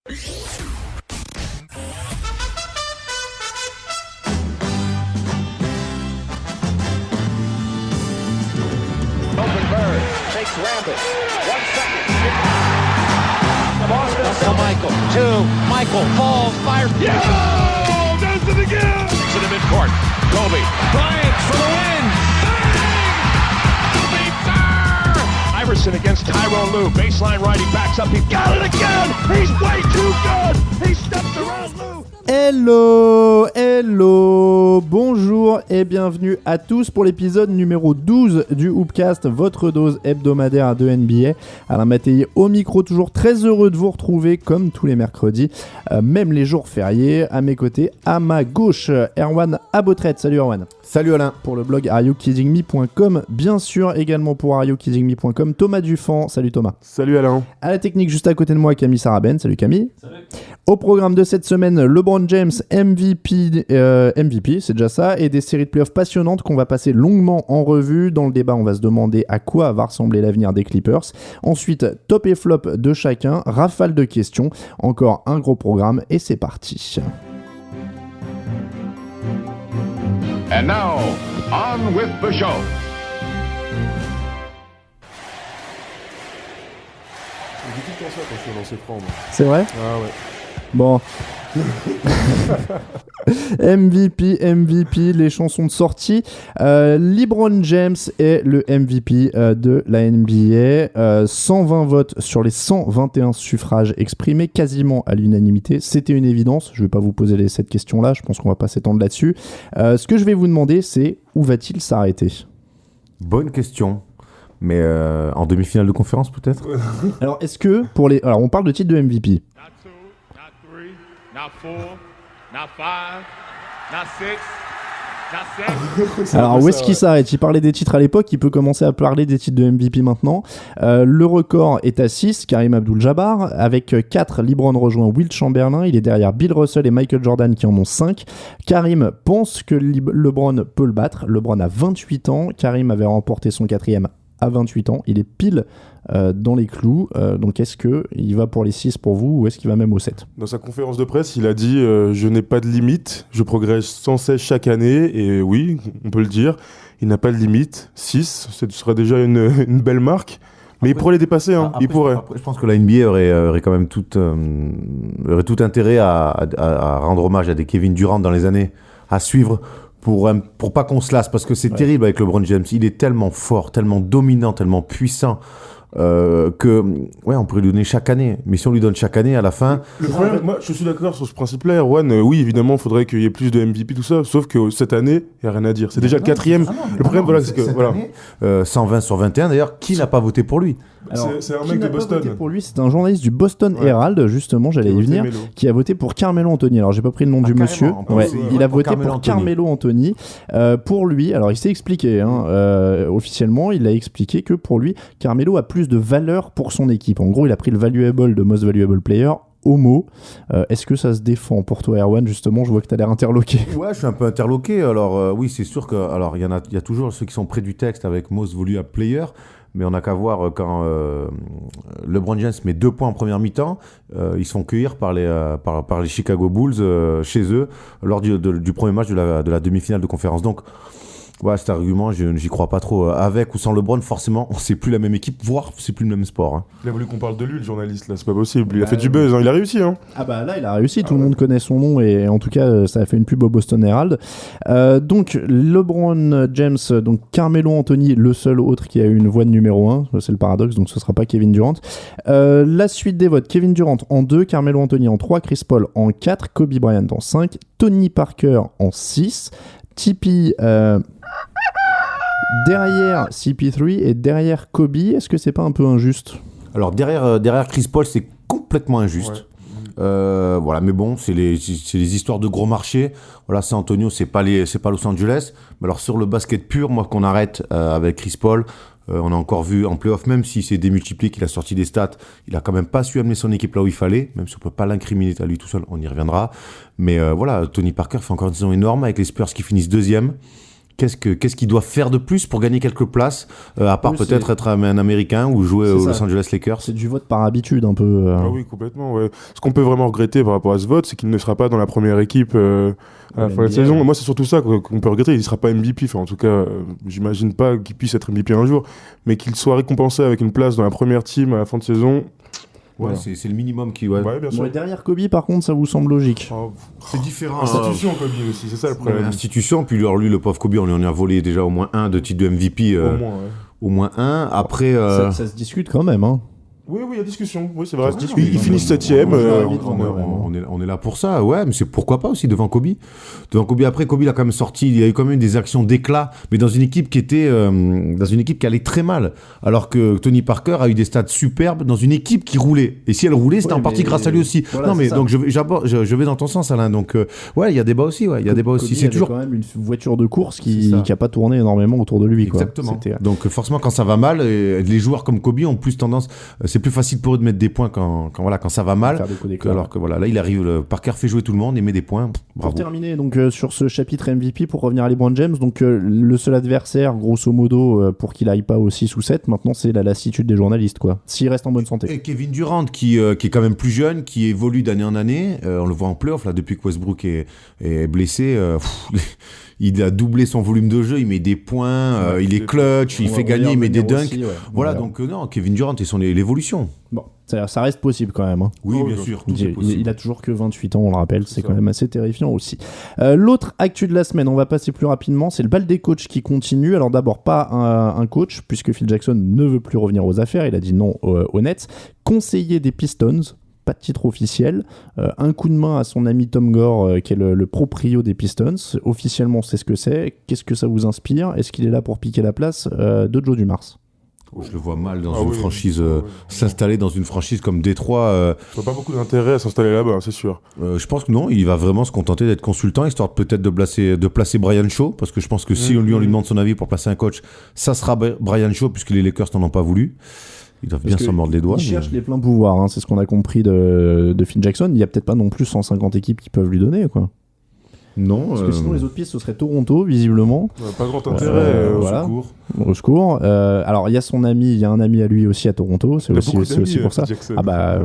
Takes Rambis. 1 second. Boston. Michael. 2. Michael falls, fires. Yeah! Does it again! To the midcourt. Kobe. Bryant for the win. Bang! Iverson against Tyronn Lue. Baseline right. He backs up. He got it again. He's way too good. He steps around Lue. Hello, bonjour et bienvenue à tous pour l'épisode numéro 12 du Hoopcast, votre dose hebdomadaire de NBA. Alain Mattei au micro, toujours très heureux de vous retrouver comme tous les mercredis, même les jours fériés. À mes côtés, à ma gauche, Erwan Abotret. Salut Erwan. Salut Alain. Pour le blog areyoukidingme.com, bien sûr, également pour areyoukidingme.com, Thomas Dufan. Salut Thomas. Salut Alain. À la technique, juste à côté de moi, Camille Saraben. Salut Camille. Salut. Au programme de cette semaine, LeBron James MVP, c'est déjà ça, et des séries de playoffs passionnantes qu'on va passer longuement en revue. Dans le débat, on va se demander à quoi va ressembler l'avenir des Clippers. Ensuite, top et flop de chacun, rafale de questions, encore un gros programme, et c'est parti. And now, on with the show. Je dis tout le temps ça quand je suis lancé franc. C'est vrai ? Ah ouais. Bon. MVP, les chansons de sortie. LeBron James est le MVP de la NBA. 120 votes sur les 121 suffrages exprimés, quasiment à l'unanimité. C'était une évidence. Je ne vais pas vous poser cette question-là. Je pense qu'on ne va pas s'étendre là-dessus. Ce que je vais vous demander, c'est où va-t-il s'arrêter ? Bonne question. Mais en demi-finale de conférence peut-être. Alors est-ce que alors on parle de titre de MVP. Not 4, not 5, not 6, not 7. Alors où est-ce qu'il s'arrête ? Il parlait des titres à l'époque, il peut commencer à parler des titres de MVP maintenant. Le record est à 6, Karim Abdul-Jabbar. Avec 4, LeBron rejoint Wilt Chamberlain. Il est derrière Bill Russell et Michael Jordan qui en ont 5. Karim pense que LeBron peut le battre. LeBron a 28 ans. Karim avait remporté son 4e à 28 ans. Il est pile dans les clous. Donc est-ce qu'il va pour les 6 pour vous ou est-ce qu'il va même au 7 ? Dans sa conférence de presse, il a dit je n'ai pas de limite, je progresse sans cesse chaque année. Et oui, on peut le dire, il n'a pas de limite. 6, ce serait déjà une belle marque. Mais il pourrait les dépasser, hein. Il pourrait. Après, je pense que la NBA aurait quand même tout intérêt à rendre hommage à des Kevin Durant dans les années à suivre pour pas qu'on se lasse, parce que c'est terrible avec LeBron James. Il est tellement fort, tellement dominant, tellement puissant que on pourrait lui donner chaque année. Mais si on lui donne chaque année, à la fin... Le problème, moi, je suis d'accord sur ce principe-là, Erwan. Oui, évidemment, il faudrait qu'il y ait plus de MVP, tout ça. Sauf que cette année, il n'y a rien à dire. C'est déjà le 4e. Le problème, voilà, c'est que... Voilà. Année, 120 sur 21, d'ailleurs, qui n'a pas voté pour lui ? Alors, c'est un qui mec n'a de pas Boston. voté pour lui, c'est un journaliste du Boston Herald, justement, j'allais y venir, qui a voté pour Carmelo Anthony. Alors, j'ai pas pris le nom du monsieur. Il a voté pour Carmelo Anthony. Pour lui, alors il s'est expliqué, officiellement, il a expliqué que pour lui, Carmelo a plus de valeur pour son équipe. En gros, il a pris le valuable de Most Valuable Player au mot. Est-ce que ça se défend pour toi, Erwan ? Justement, je vois que tu as l'air interloqué. Ouais, je suis un peu interloqué. Alors, oui, c'est sûr que. Alors, il y a toujours ceux qui sont près du texte avec Most Valuable Player. Mais on n'a qu'à voir quand LeBron James met 2 points en première mi-temps, ils sont cueillis par les Chicago Bulls chez eux lors du premier match de la demi-finale de conférence. Donc, ouais, cet argument, j'y crois pas trop. Avec ou sans LeBron, forcément, c'est plus la même équipe, voire c'est plus le même sport. Hein. Il a voulu qu'on parle de lui, le journaliste, là, c'est pas possible. Il a fait du buzz, hein. Il a réussi. Hein. Ah bah là, il a réussi, tout le monde connaît son nom et en tout cas, ça a fait une pub au Boston Herald. Donc, LeBron James, donc Carmelo Anthony, le seul autre qui a eu une voix de numéro 1, c'est le paradoxe, donc ce sera pas Kevin Durant. La suite des votes, Kevin Durant en 2, Carmelo Anthony en 3, Chris Paul en 4, Kobe Bryant en 5, Tony Parker en 6, Tipeee... derrière CP3 et derrière Kobe, est-ce que c'est pas un peu injuste ? Alors derrière Chris Paul, c'est complètement injuste. Ouais. Voilà, mais bon, c'est les histoires de gros marchés. Voilà, San Antonio, c'est pas Los Angeles. Mais alors sur le basket pur, moi qu'on arrête avec Chris Paul, on a encore vu en play-off, même s'il s'est démultiplié, qu'il a sorti des stats, il a quand même pas su amener son équipe là où il fallait, même si on peut pas l'incriminer à lui tout seul, on y reviendra. Mais voilà, Tony Parker fait encore une saison énorme avec les Spurs qui finissent 2e. qu'est-ce qu'il doit faire de plus pour gagner quelques places, à part Oui, peut-être être un Américain ou jouer C'est aux ça. Los Angeles Lakers. C'est du vote par habitude un peu. Ah oui, complètement. Ouais. Ce qu'on peut vraiment regretter par rapport à ce vote, c'est qu'il ne sera pas dans la première équipe à la fin de la NBA. saison. Moi, c'est surtout ça qu'on peut regretter. Il ne sera pas MVP. Enfin, en tout cas, j'imagine pas qu'il puisse être MVP un jour, mais qu'il soit récompensé avec une place dans la première team à la fin de saison. Ouais, Voilà. c'est le minimum qui. Ouais. Ouais, bien sûr. Ouais, derrière Kobe, par contre, ça vous semble logique? Oh, C'est différent. institution, Kobe aussi, c'est ça le problème. Institution, puis alors lui, le pauvre Kobe, on lui en a volé déjà au moins un de titre de MVP. Au moins, ouais. Au moins un. Après. Ça se discute quand même, hein. Oui, il y a discussion. Oui, c'est vrai. Ça se discute. Ils finissent 7ème. On est là pour ça, ouais, mais c'est pourquoi pas aussi devant Kobe. Devant Kobe, après, Kobe il a quand même sorti, il y a eu quand même des actions d'éclat, mais dans une équipe qui allait très mal. Alors que Tony Parker a eu des stats superbes dans une équipe qui roulait. Et si elle roulait, c'était Ouais, en partie mais grâce à lui aussi. voilà, non, mais c'est ça. donc je vais dans ton sens, Alain. Donc, ouais, il y a débat aussi, ouais, il y a débat aussi. Kobe C'est avait toujours. quand même une voiture de course C'est qui ça. a pas tourné énormément autour de lui, quoi. Exactement. C'était- Donc forcément quand ça va mal, les joueurs comme Kobe ont plus tendance, c'est plus facile pour eux de mettre des points quand ça va mal. faire des coups Que d'éclat. alors que voilà, là il arrive, Parker fait jouer tout le monde et met des points. Pour Bravo. terminer donc sur ce chapitre MVP, pour revenir à LeBron James, donc le seul adversaire grosso modo pour qu'il aille pas au 6 ou 7 maintenant, c'est la lassitude des journalistes, quoi, s'il reste en bonne santé. Et Kevin Durant qui est quand même plus jeune, qui évolue d'année en année, on le voit en playoff là depuis que Westbrook est blessé, il a doublé son volume de jeu, il met des points, il est clutch, il On fait va gagner, il met des revenir dunks. aussi, ouais. Voilà, Voilà. donc non, Kevin Durant et l'évolution. Bon, ça reste possible quand même, hein. Oui, Oh, bien oui, sûr, tout est Il possible. a toujours que 28 ans, on le rappelle, c'est C'est quand ça. même assez terrifiant aussi. L'autre actu de la semaine, on va passer plus rapidement, c'est le bal des coachs qui continue. Alors d'abord pas un coach, puisque Phil Jackson ne veut plus revenir aux affaires, il a dit non aux Nets. Conseiller des Pistons, pas de titre officiel, un coup de main à son ami Tom Gore, qui est le proprio des Pistons. Officiellement, c'est ce que c'est. Qu'est-ce que ça vous inspire? Est-ce qu'il est là pour piquer la place de Joe Dumars? Je le vois mal dans Ah une oui, franchise, ouais. s'installer dans une franchise comme Détroit. Je vois pas beaucoup d'intérêt à s'installer là-bas, c'est sûr. Je pense que non, il va vraiment se contenter d'être consultant, histoire peut-être de placer Brian Shaw, parce que je pense que si on lui demande son avis pour placer un coach, ça sera Brian Shaw, puisque les Lakers n'en ont pas voulu. Ils doivent bien Parce s'en que mordre les doigts. Il mais- cherche les pleins pouvoirs, hein, c'est ce qu'on a compris de Phil Jackson. Il y a peut-être pas non plus 150 équipes qui peuvent lui donner, quoi. Non, Parce que sinon les autres pistes ce serait Toronto visiblement. Pas grand intérêt. voilà. secours. Au secours. Alors il y a il y a un ami à lui aussi à Toronto, c'est Il a aussi, beaucoup c'est aussi d'amis, pour ça. Jackson. Ah bah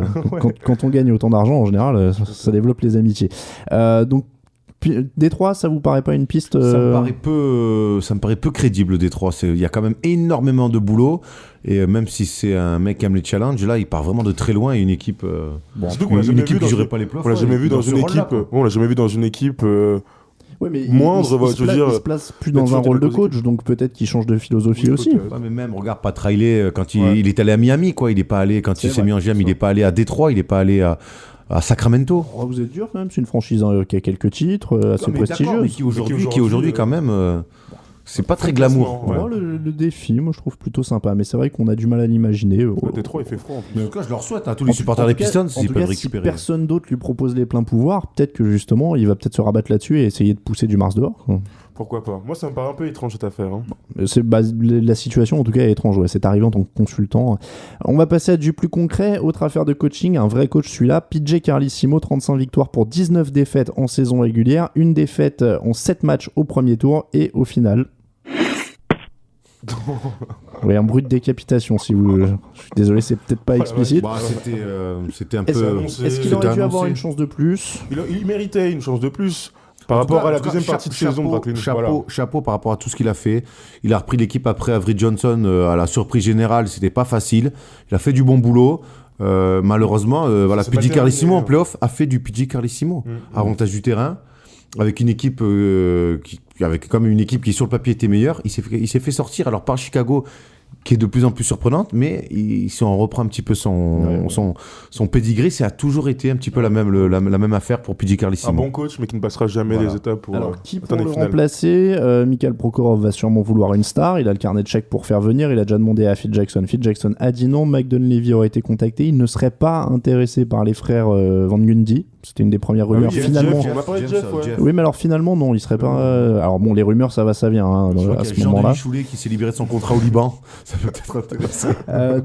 quand on gagne autant d'argent en général, ça développe les amitiés. Donc Détroit, ça vous paraît pas une piste Ça me paraît peu crédible, Détroit. Il y a quand même énormément de boulot. Et même si c'est un mec qui aime les challenges, là, il part vraiment de très loin. Et une équipe, Surtout qu'on l'a jamais vu qui dans jouerait une- pas les playoffs. On l'a jamais vu dans ce une rôle-là, équipe. quoi. On l'a jamais vu dans une équipe. Ouais, mais moindre, il je veux dire, il se place plus il y a dans un toujours des rôle de positions. coach, donc peut-être qu'il change de philosophie Oui, aussi. peut-être. Ouais, mais même, regarde Pat Riley, quand Ouais. il est allé à Miami, quoi. Il est pas allé, quand C'est il s'est vrai, mis en GM, il ça. est pas allé à Détroit, il est pas allé à Sacramento. Oh, vous êtes dur quand même, c'est une franchise qui a quelques titres, assez Non, mais d'accord, prestigieuse. mais qui aujourd'hui quand même, c'est pas très glamour. Ouais. Oh, le défi, moi je trouve plutôt sympa, mais c'est vrai qu'on a du mal à l'imaginer. Détroit, il fait froid en plus. En tout cas, je leur souhaite à tous les supporters des Pistons en s'ils tout peuvent cas, récupérer. Si personne d'autre lui propose les pleins pouvoirs, peut-être que justement il va peut-être se rabattre là-dessus et essayer de pousser du Mars dehors, quoi. Pourquoi pas? Moi, ça me paraît un peu étrange cette affaire. Hein. La situation en tout cas est étrange, ouais. C'est arrivé en tant que consultant. On va passer à du plus concret, autre affaire de coaching, un vrai coach celui-là, PJ Carlissimo, 35 victoires pour 19 défaites en saison régulière, une défaite en 7 matchs au premier tour et au final... Oui, un bruit de décapitation si vous... Je suis désolé, c'est peut-être pas explicite. Bah, c'était un Est-ce peu. annoncé. est-ce qu'il aurait c'était dû avoir annoncé. une chance de plus? Il méritait une chance de plus par En tout rapport cas- à la en tout cas, deuxième partie de saison. Brooklyn. Voilà. Chapeau par rapport à tout ce qu'il a fait. Il a repris l'équipe après Avery Johnson à la surprise générale. C'était pas facile. Il a fait du bon boulot. Malheureusement, voilà, s'est pas PJ Carlissimo terminé, en playoff a fait du PJ Carlissimo. Avantage du terrain. Avec une équipe avec comme une équipe qui sur le papier était meilleure, il s'est fait sortir alors par Chicago, qui est de plus en plus surprenante, mais si on reprend un petit peu son pedigree, ça a toujours été un petit peu la même affaire pour PJ Un Carlissimo. bon coach, mais qui ne passera jamais Voilà. les étapes pour Alors, qui pour atteindre le les finales. remplacer Mikhail Prokhorov va sûrement vouloir une star. Il a le carnet de chèques pour faire venir. Il a déjà demandé à Phil Jackson. Phil Jackson a dit non. Mike Dunleavy aurait été contacté. Il ne serait pas intéressé par les frères Van Gundy. C'était une des premières rumeurs. oui, Finalement, Jeff, on a parlé de Jeff, ouais. oui, mais alors finalement, non. Il serait pas. Alors bon, les rumeurs, ça va, ça vient hein, Je crois à qu'il y ce a moment-là. Jean-Denis Choulet qui s'est libéré de son contrat au Liban. Ça peut être intéressant.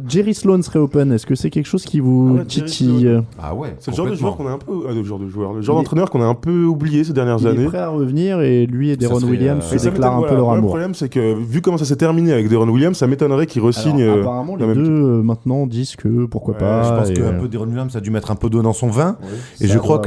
Jerry Sloan serait open. Est-ce que c'est quelque chose qui vous Ah ouais, Jerry titille? Ah ouais. C'est le genre de joueur qu'on a un peu. Le genre Il est- d'entraîneur qu'on a un peu oublié ces dernières Il est années. prêt à revenir et lui et Ça Deron serait, Williams et se ça déclarent un m'étonne, peu leur voilà. Le amour. problème, c'est que vu comment ça s'est terminé avec Deron Williams, ça m'étonnerait qu'il re-signe. Alors, apparemment, les la même deux équipe. maintenant disent que pourquoi Ouais, pas. Je pense et, qu'un peu Deron Williams a dû mettre un peu d'eau dans son vin. Ouais. Et ça je crois va,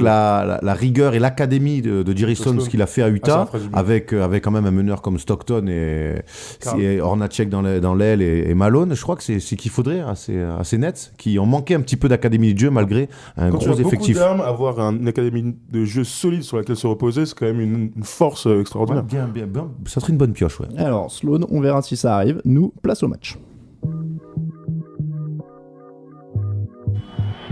que la rigueur et l'académie de Jerry Sloan, Sloan. ce qu'il a fait à Ah, Utah, ça ferait du bien. avec quand même un meneur comme Stockton et Hornacek dans l'aile et Malone, je crois que c'est qu'il faudrait à ces Nets qui ont manqué un petit peu d'académie de jeu malgré un Quand tu gros as beaucoup effectif. d'armes, avoir une académie de jeu solide sur laquelle se reposer, c'est quand même une force Ouais, extraordinaire. bien, ça serait une bonne pioche, ouais. Alors, Sloan, on verra si ça arrive. Nous, place au match.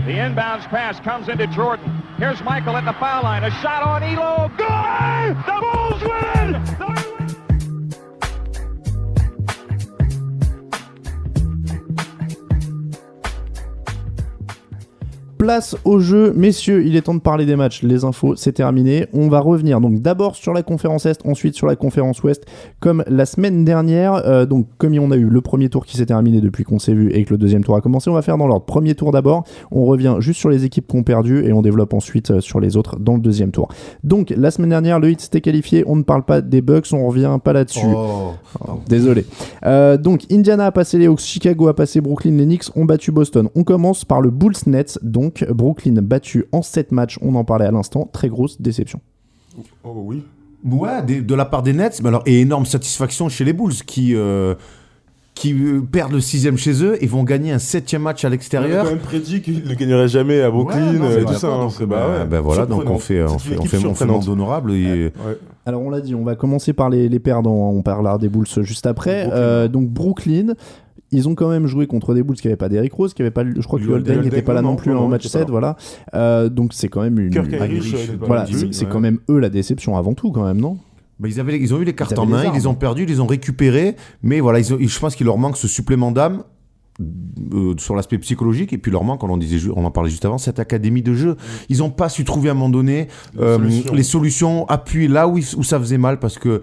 The inbounds pass comes into Jordan. Here's Michael at the foul line. A shot on Elo. Good! The Bulls win! Place au jeu, messieurs, il est temps de parler des matchs. Les infos, c'est terminé. On va revenir donc d'abord sur la conférence Est, ensuite sur la conférence Ouest, comme la semaine dernière. Donc comme on a eu le premier tour qui s'est terminé depuis qu'on s'est vu et que le deuxième tour a commencé, on va faire dans l'ordre. Premier tour d'abord, on revient juste sur les équipes qui ont perdu et on développe ensuite sur les autres dans le deuxième tour. Donc la semaine dernière, le Heat s'était qualifié, on ne parle pas des Bucks, on revient pas là-dessus. Oh. Désolé. Donc Indiana a passé les Hawks, Chicago a passé Brooklyn, les Knicks ont battu Boston. On commence par le Bulls Nets, donc Brooklyn battu en 7 matchs, on en parlait à l'instant, très grosse déception. Oh oui. Ouais, de la part des Nets, mais alors, et énorme satisfaction chez les Bulls qui perdent le 6e chez eux et vont gagner un 7e match à On l'extérieur. a quand même prédit qu'il ne gagnerait jamais à Brooklyn, Ouais, non, et c'est tout pas ça. d'accord, hein, donc, c'est- ouais. ben voilà, donc on Surprenant. fait C'est une équipe mon surprenante. honorable. Et... Ouais. Alors on l'a dit, on va commencer par les perdants, on parlera des Bulls juste après. Brooklyn. Donc Brooklyn, ils ont quand même joué contre des Bulls qui n'avaient pas d'Eric Rose, qui n'avaient pas, je crois que Le Holden Holden, n'était pas là non plus non, en match il était 7, pas voilà. Donc c'est quand même une... Kirk Irish, Irish, Voilà, Oui, c'est ouais. quand même eux la déception avant tout quand même, non? Bah, ils ont eu les cartes Ils en avaient main, les ils les armes. ont perdus, ils les ont récupérés, mais voilà, je pense qu'il leur manque ce supplément d'âme sur l'aspect psychologique, et puis leur manque, on en parlait juste avant, cette académie de jeu. Ils n'ont pas su trouver à un moment donné les solutions, appuyer là où ça faisait mal, parce que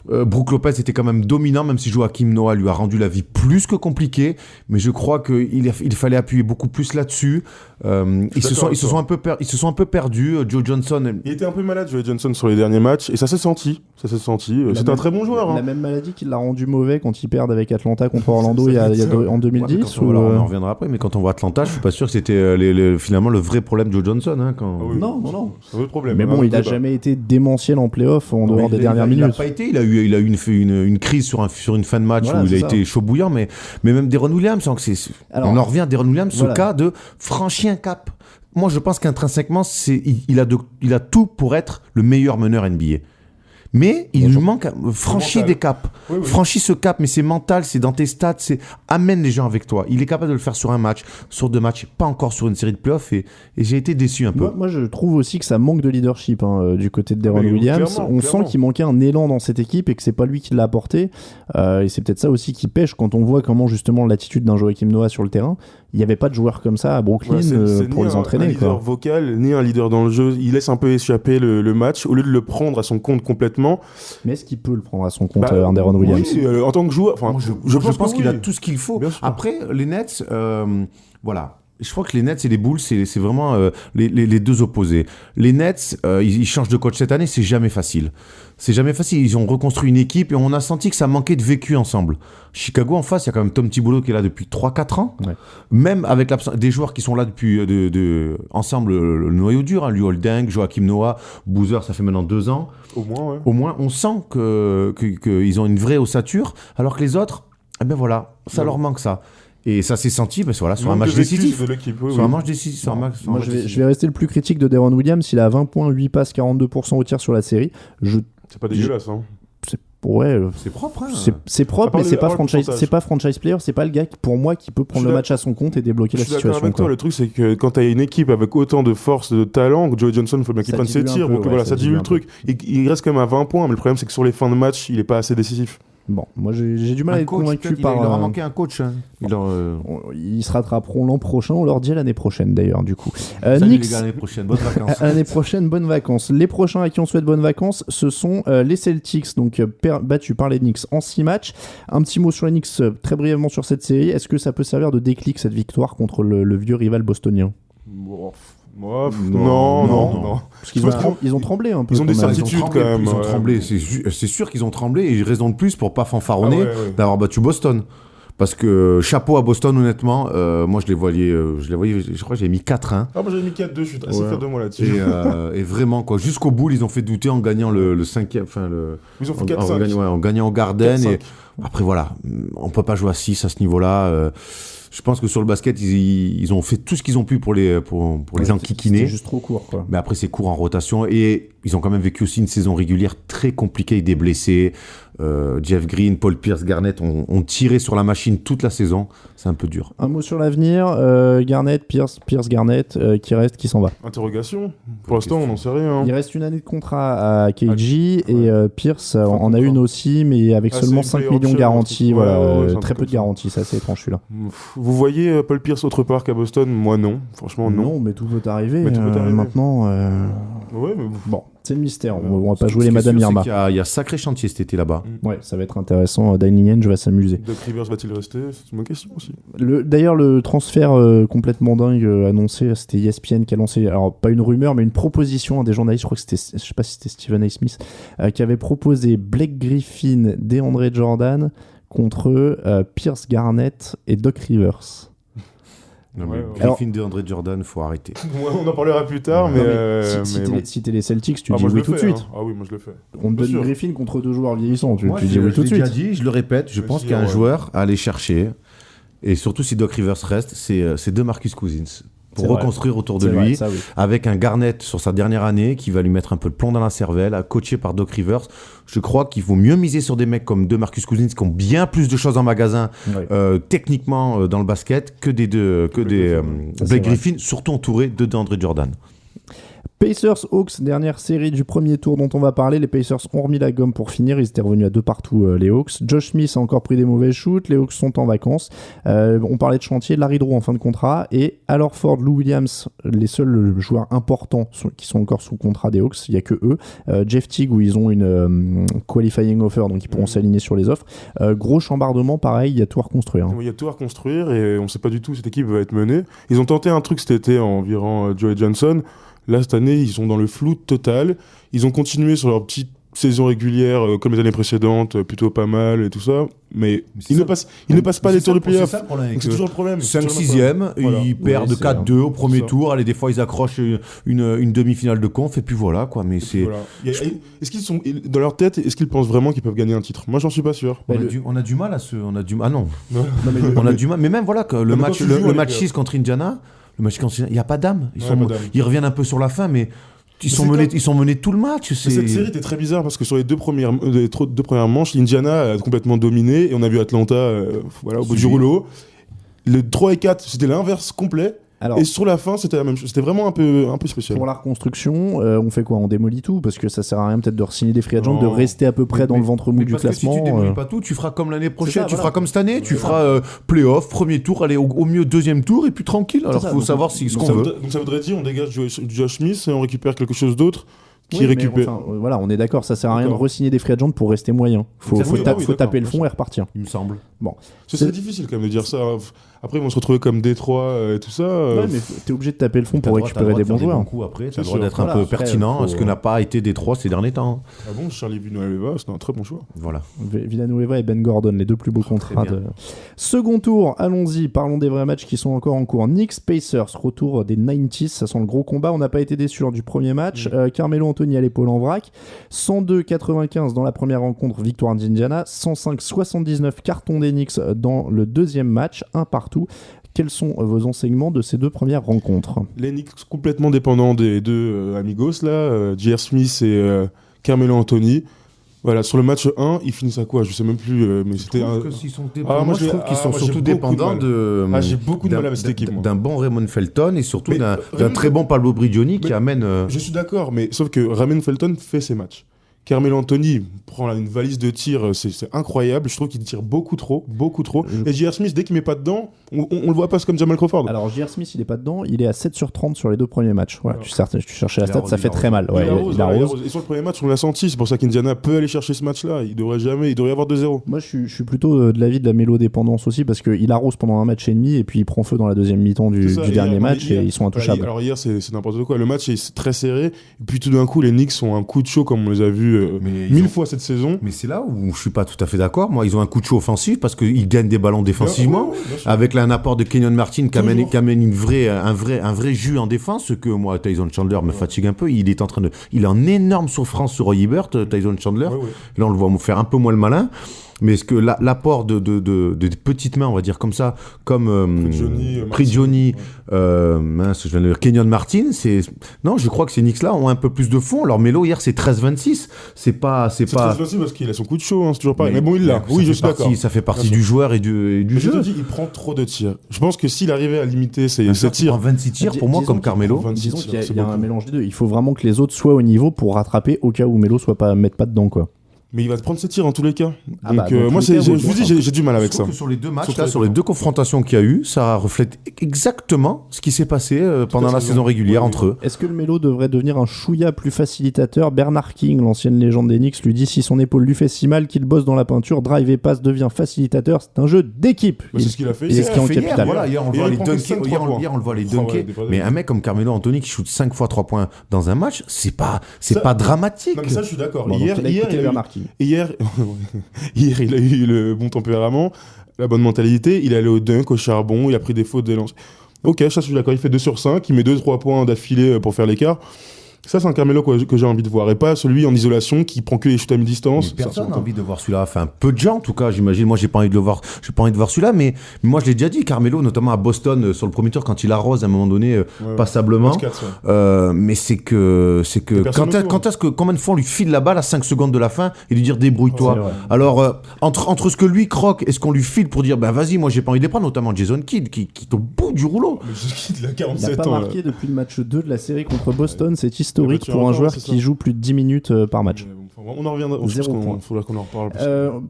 Brook Lopez était quand même dominant, même si Joakim Noah lui a rendu la vie plus que compliquée, mais je crois qu'il fallait appuyer beaucoup plus là-dessus. Ils se sont un peu perdus. Joe Johnson, Il était un peu malade, Joe Johnson, sur les derniers matchs, et ça s'est senti. C'est un très bon joueur. La Hein. même maladie qui l'a rendu mauvais quand ils perdent avec Atlanta contre Orlando en 2010 Ouais, ou, on en reviendra après, mais quand on voit Atlanta, je suis pas sûr que c'était finalement le vrai problème de Joe Johnson. Hein, quand... Ah oui, Non. C'est un autre problème. Mais bon, Un il a autre débat. jamais été démentiel en playoff en dehors des dernières Il minutes. n'a pas été. Il a eu une crise sur une fin de match Voilà, où il a c'est ça. été chaud bouillant, mais même Deron Williams, Alors, on en revient à Deron Williams, voilà. ce cas de franchir un cap. Moi, je pense qu'intrinsèquement, il a tout pour être le meilleur meneur NBA. Mais il lui manque franchir mental. des caps. Oui. Franchis ce cap, mais c'est mental, c'est dans tes stats, c'est amène les gens avec toi. Il est capable de le faire sur un match, sur 2 matchs, pas encore sur une série de playoffs, et j'ai été déçu un peu. Moi, je trouve aussi que ça manque de leadership du côté de Deron Mais Williams. clairement, On clairement. sent qu'il manquait un élan dans cette équipe et que c'est pas lui qui l'a apporté. Et c'est peut-être ça aussi qui pêche quand on voit comment justement l'attitude d'un Joakim Noah sur le terrain. Il n'y avait pas de joueurs comme ça à Brooklyn Ouais, c'est pour ni les un entraîner. leader Quoi. vocal, ni un leader dans le jeu. Il laisse un peu échapper le match au lieu de le prendre à son compte complètement. Mais est-ce qu'il peut le prendre à son compte, Bah, un Deron Williams? Oui, en tant que joueur. Enfin, Moi, je pense qu'il oui. a tout ce qu'il faut. Bien sûr. Après, les Nets, voilà. Je crois que les Nets et les Bulls, c'est vraiment les deux opposés. Les Nets, ils changent de coach cette année, c'est jamais facile. C'est jamais facile. Ils ont reconstruit une équipe et on a senti que ça manquait de vécu ensemble. Chicago, en face, il y a quand même Tom Thibodeau qui est là depuis 3-4 ans. Ouais. Même avec des joueurs qui sont là depuis ensemble, le noyau dur, hein, Lou Holden, Joakim Noah, Boozer, ça fait maintenant 2 ans. Au moins, ouais. Au moins, on sent qu'ils ont une vraie ossature, alors que les autres, eh ben voilà, ça Ouais. leur manque ça. Et ça s'est senti voilà, sur un Manque match de vécu décisif. de l'équipe, oui, Sur un oui. match décisif. Sur un match Moi, je décisif. vais rester le plus critique de Deron Williams. Il a 20 points, 8 passes, 42% au tir sur la série. C'est pas dégueulasse. Hein. Ouais, C'est propre. Hein. c'est propre, À part mais c'est à pas part le franchise, pourcentage. c'est pas franchise player, c'est pas le gars pour moi qui peut prendre Je le suis match à son compte et débloquer Je la suis d'accord situation. avec toi. quoi. Le truc, c'est que quand t'as une équipe avec autant de force, de talent, Joe Johnson, il faut bien qu'il Ça prenne ses dilue un tirs. peu, Donc ouais, voilà, ça ça dilue dilue le un peu. truc. Il reste quand même à 20 points, mais le problème, c'est que sur les fins de match, il est pas assez décisif. Bon, moi j'ai du mal à Un être coach, convaincu peut-être, par. il leur a manqué un coach. Hein. Ils se rattraperont l'an prochain, on leur dit l'année prochaine d'ailleurs, du coup. Salut Knicks, les gars, l'année prochaine. Bonnes vacances. l'année prochaine, bonnes vacances. Les prochains à qui on souhaite bonnes vacances, ce sont les Celtics, donc battus par les Knicks en 6 matchs. Un petit mot sur les Knicks, très brièvement sur cette série. Est-ce que ça peut servir de déclic, cette victoire contre le vieux rival bostonien? Non. Parce qu'ils ils ont tremblé un peu. Ils ont des quand même. certitudes quand même. Ils ont ouais. tremblé. C'est sûr qu'ils ont tremblé et raison de plus pour pas fanfaronner Ouais. d'avoir battu Boston. Parce que chapeau à Boston, honnêtement. Moi, je les voyais, je crois que j'ai mis 4-1. Ah, moi j'avais mis 4-2, je suis assez fier de moi là-dessus. Et vraiment, quoi. Jusqu'au bout, ils ont fait douter en gagnant le cinquième. Ils ont fait En 4-5. en gagnant au Garden. 4-5. Et après, voilà. On peut pas jouer à 6 à ce niveau-là. Je pense que sur le basket, ils ont fait tout ce qu'ils ont pu pour les enquiquiner. C'était juste trop court, quoi. Mais après, c'est court en rotation. Et ils ont quand même vécu aussi une saison régulière très compliquée avec des blessés. Jeff Green, Paul Pierce, Garnett ont tiré sur la machine toute la saison. C'est un peu dur. Un mot sur l'avenir, Garnett, Pierce Garnett, qui reste, qui s'en va. Interrogation. Pour l'instant, on n'en sait rien. Il reste une année de contrat à KG et Pierce en a une aussi, mais avec Ah, seulement c'est une 5 player millions option, garantis. ouais, Voilà, ouais, c'est un très truc peu de comme ça. garanties, c'est assez étrange celui-là. Vous voyez Paul Pierce autre part qu'à Boston? Moi non. Franchement, non. mais tout peut arriver. Mais tout peut arriver. Maintenant, Ouais, mais bon, c'est le mystère. On va pas jouer les Ce qui est Madame sûr, Irma. c'est qu'il y a sacré chantier cet été là-bas. Ouais, ça va être intéressant. Dining End, je vais s'amuser. Doc Rivers va-t-il rester? C'est une bonne question aussi. D'ailleurs, le transfert complètement dingue annoncé, c'était ESPN qui a lancé, alors pas une rumeur, mais une proposition à des journalistes, je crois que c'était, je sais pas si c'était Stephen A. Smith, qui avait proposé Blake Griffin, DeAndre Jordan contre Pierce Garnett et Doc Rivers. Non, Ouais, mais ouais. Griffin de André Jordan, faut arrêter. On en parlera plus tard, mais. Non, mais si bon. t'es les Celtics, tu Ah, dis moi, je oui le tout de fais, suite. hein. Ah oui, moi je le fais. On te Bien donne sûr. Griffin contre deux joueurs vieillissants, tu Moi, dis je oui tout de l'ai suite. déjà dit, je le répète, je pense Vas-y, qu'il y a un ouais. joueur à aller chercher. Et surtout si Doc Rivers reste, c'est de Marcus Cousins. Pour C'est vrai. reconstruire autour de C'est vrai, lui. ça, oui. Avec un Garnett sur sa dernière année qui va lui mettre un peu de plomb dans la cervelle, coaché par Doc Rivers. Je crois qu'il faut mieux miser sur des mecs comme DeMarcus Cousins qui ont bien plus de choses en magasin Ouais. techniquement dans le basket que des Ça, c'est Blake vrai. Griffin, surtout entouré de DeAndre Jordan. Pacers Hawks, dernière série du premier tour dont on va parler. Les Pacers ont remis la gomme pour finir. Ils étaient revenus à 2 partout, les Hawks. Josh Smith a encore pris des mauvais shoots. Les Hawks sont en vacances. On parlait de chantier. Larry Drew en fin de contrat. Et Al Horford, Lou Williams, les seuls joueurs importants qui sont encore sous contrat des Hawks. Il n'y a que eux. Jeff Teague, où ils ont une qualifying offer, donc ils pourront s'aligner sur les offres. Gros chambardement, pareil. Il y a tout à reconstruire. Il y a tout à reconstruire et on ne sait pas du tout où cette équipe va être menée. Ils ont tenté un truc cet été en virant Joey Johnson. Là, cette année, ils sont dans le flou total. Ils ont continué sur leur petite saison régulière, comme les années précédentes, plutôt pas mal et tout ça. Mais ils ne passent pas les tours de playoff. Donc c'est toujours le problème. 5-6e, Voilà. ils perdent c'est 4-2 au premier ça. tour. Allez, des fois, ils accrochent une demi-finale de conf, et puis voilà, quoi. Mais c'est. Voilà. Est-ce qu'ils sont dans leur tête? Est-ce qu'ils pensent vraiment qu'ils peuvent gagner un titre? Moi, j'en suis pas sûr. On a du mal à se. Ah non. Non. On a du mal. Mais même, voilà, que le mais match, quand tu joues le avec, match 6 contre Indiana, il n'y a pas d'âme. Ouais, pas d'âme. Ils reviennent un peu sur la fin, mais ils sont menés tout le match. Mais cette série était très bizarre parce que sur les deux premières manches, Indiana a complètement dominé et on a vu Atlanta au bout du rouleau. Le 3 et 4, c'était l'inverse complet. Alors, Et sur la fin, c'était la même chose. C'était vraiment un peu spécial. pour la reconstruction, on fait quoi? On démolit tout? Parce que ça sert à rien peut-être de re-signer des free agents, Non. de rester à peu près dans Mais- le ventre mou Mais du parce que si classement. tu démolis pas tout, tu feras comme l'année prochaine, ça, tu voilà. feras comme cette année, tu feras playoff, premier tour, allez au mieux deuxième tour, et puis tranquille. Alors ça, faut donc- savoir ce Donc qu'on ça veut. donc ça voudrait dire on dégage Josh Smith et on récupère quelque chose d'autre qui Oui, mais récupère. enfin, voilà, on est d'accord, ça sert à rien de D'accord. re-signer des free agents pour rester moyen. Faut Oui, taper d'accord, le fond bien et repartir. Il me semble. C'est difficile quand même de dire ça. Après, ils vont se retrouver comme Détroit et tout ça. Ouais, mais t'es obligé de taper le fond pour récupérer des bons joueurs. Après, C'est t'as le droit sûr. d'être un Voilà, peu après, pertinent, faut- ce que n'a pas été Détroit ces derniers temps. Ah bon, Charlie Villanueva, c'était un très bon choix. Voilà. Villanueva et Ben Gordon, les deux plus beaux contrats. bien. Second tour, allons-y, parlons des vrais matchs qui sont encore en cours. Knicks Pacers, retour des 90s, ça sent le gros combat. On n'a pas été déçus lors du premier match. Carmelo Anthony à l'épaule en vrac. 102-95 dans la première rencontre, victoire d'Indiana. 105-79 carton des Knicks dans le deuxième match, un partout. Quels sont vos enseignements de ces deux premières rencontres? Les Knicks complètement dépendants des deux amigos, là, J.R. Smith et Carmelo Anthony. Voilà, sur le match 1, ils finissent à quoi? Je sais même plus, mais c'était un... Moi, moi, je trouve qu'ils sont moi, j'ai surtout beaucoup de dépendants mal. de. j'ai beaucoup de mal avec cette équipe, moi. D'un bon Raymond Felton et surtout Mais, d'un Raymond très bon Pablo Brigioni qui Mais- amène. Je suis d'accord, mais sauf que Raymond Felton fait ses matchs. Carmelo Anthony prend une valise de tir, c'est incroyable. Je trouve qu'il tire beaucoup trop. Et J.R. Smith, dès qu'il met pas dedans, on le voit pas, c'est comme Jamal Crawford. Alors J.R. Smith, il est pas dedans, il est à 7 sur 30 sur les 2 premiers matchs. Voilà, tu cherchais la stat, ça fait très mal. Ouais, il arrose. Et sur le premier match, on l'a senti, c'est pour ça qu'Indiana peut aller chercher ce match-là. Il devrait y avoir 2-0. Moi, je suis plutôt de l'avis de la mélodépendance aussi, parce qu'il arrose pendant un match et demi, et puis il prend feu dans la deuxième mi-temps du dernier match, et ils sont intouchables. Alors hier, c'est n'importe quoi. Le match est très serré, et puis tout d'un coup, les Knicks ont un coup de chaud, comme on les a vus 1000 fois cette saison. Mais c'est là où je suis pas tout à fait d'accord. Moi, ils ont un coup de chaud offensif parce qu'ils gagnent des ballons défensivement, avec un apport de Kenyon Martin qui amène un vrai jus en défense. Ce que moi, Tyson Chandler me fatigue un peu. Il est en énorme souffrance sur Roy Hibbert, Tyson Chandler. Là, on le voit faire un peu moins le malin. Mais est-ce que l'apport de petites mains, on va dire comme ça, comme Prigioni, Kenyon Martin, non, je crois que ces Knicks-là ont un peu plus de fond. Alors Melo hier, c'est 13-26. C'est pas 13-26 parce qu'il a son coup de chaud, hein, c'est toujours pas. Mais bon, il l'a. Oui, je suis d'accord. Ça fait partie du joueur et du jeu. Je te dis, il prend trop de tirs. Je pense que s'il arrivait à limiter ses tirs, 26 tirs pour moi comme Carmelo. Disons qu'il y a un mélange des deux. Il faut vraiment que les autres soient au niveau pour rattraper au cas où Melo mette pas dedans, quoi. Mais il va te prendre ses tirs en tous les cas. Donc moi, je vous dis, j'ai du mal avec ça. Que sur les deux matchs, sur les deux confrontations qu'il y a eu, ça reflète exactement ce qui s'est passé pendant la saison régulière entre eux. Est-ce que le Melo devrait devenir un chouïa plus facilitateur? Bernard King, l'ancienne légende des Knicks, lui dit si son épaule lui fait si mal qu'il bosse dans la peinture, drive et passe devient facilitateur. C'est un jeu d'équipe. C'est ce qu'il a fait. Il est en capital. Hier, on le voit les dunker. Mais un mec comme Carmelo Anthony qui shoot 5 fois 3 points dans un match, c'est pas dramatique. Non, mais ça, je suis d'accord. Hier, il a eu le bon tempérament, la bonne mentalité, il est allé au dunk, au charbon, il a pris des fautes de lance. Ok, ça je suis d'accord, il fait 2 sur 5, il met 2-3 points d'affilée pour faire l'écart. Ça, c'est un Carmelo que j'ai envie de voir, et pas celui en isolation qui prend que les shoots à mi-distance. Personne n'a envie de voir celui-là. Enfin, peu de gens, en tout cas, j'imagine. Moi, j'ai pas envie de le voir. J'ai pas envie de voir celui-là, mais moi, je l'ai déjà dit. Carmelo, notamment à Boston, sur le premier tour, quand il arrose à un moment donné, passablement. Mais c'est que combien de fois on lui file la balle à 5 secondes de la fin et lui dire débrouille-toi. Alors, entre ce que lui croque et ce qu'on lui file pour dire, vas-y, moi, j'ai pas envie de les prendre, notamment Jason Kidd, qui est au bout du rouleau. Mais Jason Kidd, il a 47 ans. Il n'a pas marqué depuis le match 2 de la série contre Boston. C'est historique pour un joueur qui joue plus de 10 minutes par match. On en reviendra. Il faudra qu'on en reparle.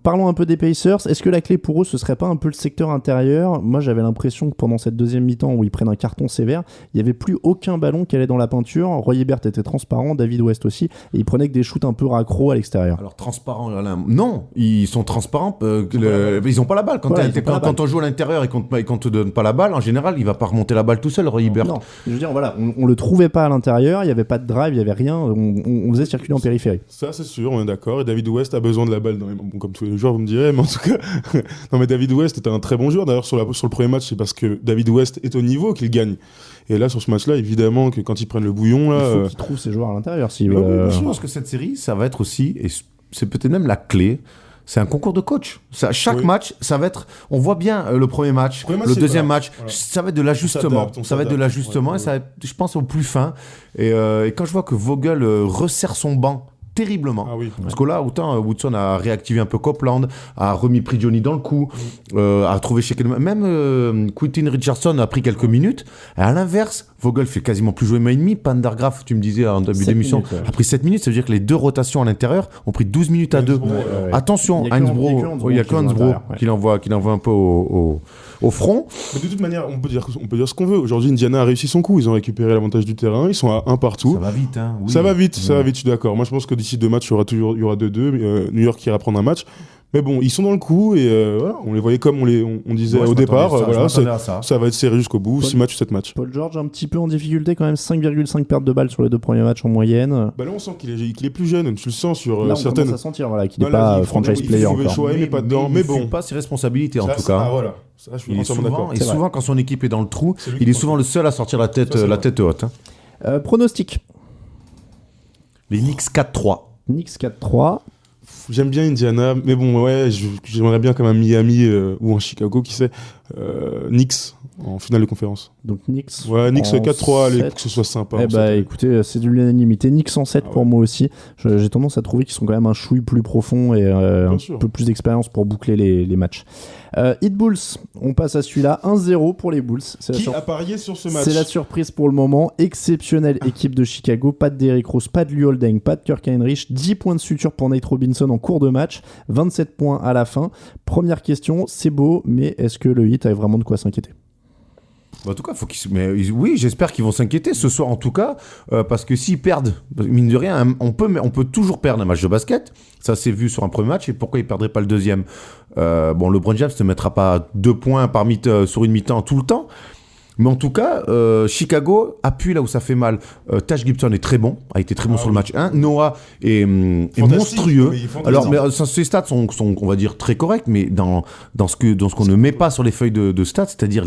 Parlons un peu des Pacers. Est-ce que la clé pour eux, ce serait pas un peu le secteur intérieur? Moi, j'avais l'impression que pendant cette deuxième mi-temps où ils prennent un carton sévère, il n'y avait plus aucun ballon qui allait dans la peinture. Roy Hibbert était transparent, David West aussi, et ils prenaient que des shoots un peu raccro à l'extérieur. Alors transparent, non, ils sont transparents. Ils n'ont pas la balle. Quand on joue à l'intérieur et qu'on te donne pas la balle, en général, il va pas remonter la balle tout seul, Roy Hibbert. Non, je veux dire, voilà, on le trouvait pas à l'intérieur, il y avait pas de drive, il y avait rien. On faisait circuler en périphérie. Ça, c'est sûr, on est d'accord. Et David West a besoin de la balle. Comme tous les joueurs, vous me direz, mais en tout cas, non, mais David West était un très bon joueur. D'ailleurs, sur le premier match, c'est parce que David West est au niveau qu'il gagne. Et là, sur ce match-là, évidemment, que quand ils prennent le bouillon, là, il faut qu'il trouve ses joueurs à l'intérieur. Je pense que cette série, ça va être aussi, et c'est peut-être même la clé. C'est un concours de coach. Chaque match, ça va être. On voit bien le premier match, le deuxième match. Voilà. Ça va être de l'ajustement. Ça va être de l'ajustement et ça va être, je pense, au plus fin. Et quand je vois que Vogel resserre son banc terriblement. Parce que là, autant Woodson a réactivé un peu Copeland, a remis Prigioni dans le coup, a trouvé chez même Quentin Richardson a pris quelques minutes. Et à l'inverse, Vogel fait quasiment plus jouer main et demi. Pendergraft, tu me disais en début d'émission, a pris 7 minutes. Ça veut dire que les deux rotations à l'intérieur ont pris 12 minutes à 2. Attention, il y a que Hansbrough qui l'envoie un peu au front. Mais de toute manière, on peut dire ce qu'on veut. Aujourd'hui, Indiana a réussi son coup. Ils ont récupéré l'avantage du terrain. Ils sont à 1 partout. Ça va vite, hein. Oui. Ça va vite, je suis d'accord. Moi, je pense que d'ici 2 matchs, il y aura 2-2. New York ira prendre un match. Mais bon, ils sont dans le coup et voilà, on les voyait comme on disait au départ. Ça va être serré jusqu'au bout. 6 matchs, 7 matchs. Paul George un petit peu en difficulté quand même, 5,5 pertes de balles sur les 2 premiers matchs en moyenne. Là, on sent qu'il est plus jeune. Tu le sens sur là, certaines. On commence à sentir qu'il n'est pas franchise player encore. Mais pas dedans. Mais bon, pas ses responsabilités en tout cas. Ça, je suis entièrement d'accord. Et souvent, quand son équipe est dans le trou, il est souvent le seul à sortir la tête haute. Pronostic. Les Knicks 4-3. Knicks 4-3. J'aime bien Indiana, mais bon, j'aimerais bien comme un Miami ou un Chicago, qui sait. Knicks. en finale de conférence. Donc Knicks. Ouais, Knicks en 4-3, allez, 7. que ce soit sympa. Eh en bah fait. écoutez, c'est de l'unanimité. Knicks en 7 Ah pour ouais. moi aussi. J'ai tendance à trouver qu'ils sont quand même un chouille plus profond et un sûr. peu plus d'expérience pour boucler les matchs. Heat Bulls, on passe à celui-là. 1-0 pour les Bulls. C'est la Qui a parié sur ce match? C'est la surprise pour le moment. Exceptionnelle équipe de Chicago. Pas de Derrick Rose, pas de Lou Holding, pas de Kirk Heinrich. 10 points de suture pour Nate Robinson en cours de match. 27 points à la fin. Première question, c'est beau, mais est-ce que le Heat a vraiment de quoi s'inquiéter? En tout cas, oui, j'espère qu'ils vont s'inquiéter ce soir en tout cas, parce que s'ils perdent, mine de rien, on peut toujours perdre un match de basket. Ça s'est vu sur un premier match, et pourquoi ils perdraient pas le deuxième? LeBron James ne mettra pas 2 points sur une mi-temps tout le temps. Mais en tout cas, Chicago appuie là où ça fait mal. Taj Gibson est très bon, a été très bon sur le match 1. Noah est monstrueux. Mais il est fantastique. Alors, ses stats sont, on va dire, très corrects, mais dans ce qu'on ne met pas sur les feuilles de stats, c'est-à-dire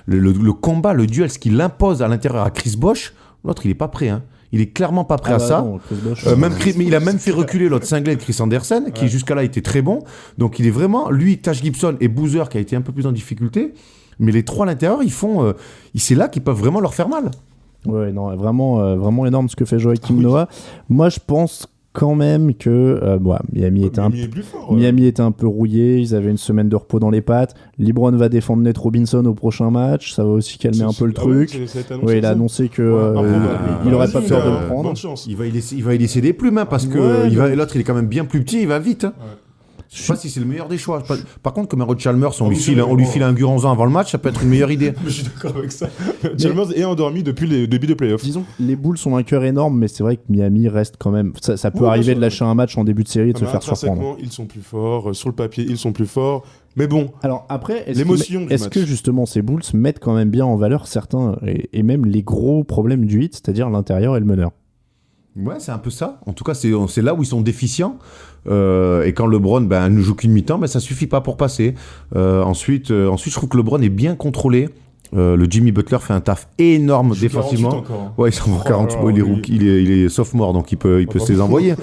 le combat, le duel, ce qu'il impose à l'intérieur à Chris Bosh, l'autre, il est pas prêt. Hein. Il est clairement pas prêt à ça. Non, Chris Bosh, Mais il a même fait reculer l'autre cinglé de Chris Anderson, qui jusqu'à là était très bon. Donc il est vraiment, lui, Taj Gibson et Boozer, qui a été un peu plus en difficulté. Mais les trois à l'intérieur, c'est là qu'ils peuvent vraiment leur faire mal. Ouais, non, vraiment énorme ce que fait Joakim Noah. Moi, je pense quand même que Miami était Miami est plus fort. Miami était un peu rouillé, ils avaient une semaine de repos dans les pattes. LeBron va défendre Nate Robinson au prochain match, ça va aussi calmer un peu le truc. Il a annoncé que il aurait pas peur de le prendre. Bonne chance. Il va y laisser des plumes, hein, parce que l'autre, il est quand même bien plus petit, il va vite. Hein. Ouais. Je sais pas si c'est le meilleur des choix. Par contre, comme un Rod Chalmers, on lui file un Guranzan avant le match, ça peut être une meilleure idée. Mais je suis d'accord avec ça. Chalmers est endormi depuis le début des playoffs. Disons que les Bulls ont un cœur énorme, mais c'est vrai que Miami reste quand même. Ça peut Oui, arriver bien sûr. de lâcher un match en début de série et de se faire surprendre. Intrinsèquement, ils sont plus forts. Sur le papier, ils sont plus forts. Mais bon, Alors après, L'émotion du est-ce match. que justement ces Bulls mettent quand même bien en valeur certains et même les gros problèmes du hit, c'est-à-dire l'intérieur et le meneur? Ouais, c'est un peu ça. En tout cas, c'est là où ils sont déficients. Et quand LeBron ne joue qu'une mi-temps, ça suffit pas pour passer. Ensuite, je trouve que LeBron est bien controlé. Le Jimmy Butler fait un taf énorme défensivement. 48 encore. Ouais, il s'en va 48. là, Bon, il est oui. rookie, il est sophomore, donc il peut se les envoyer.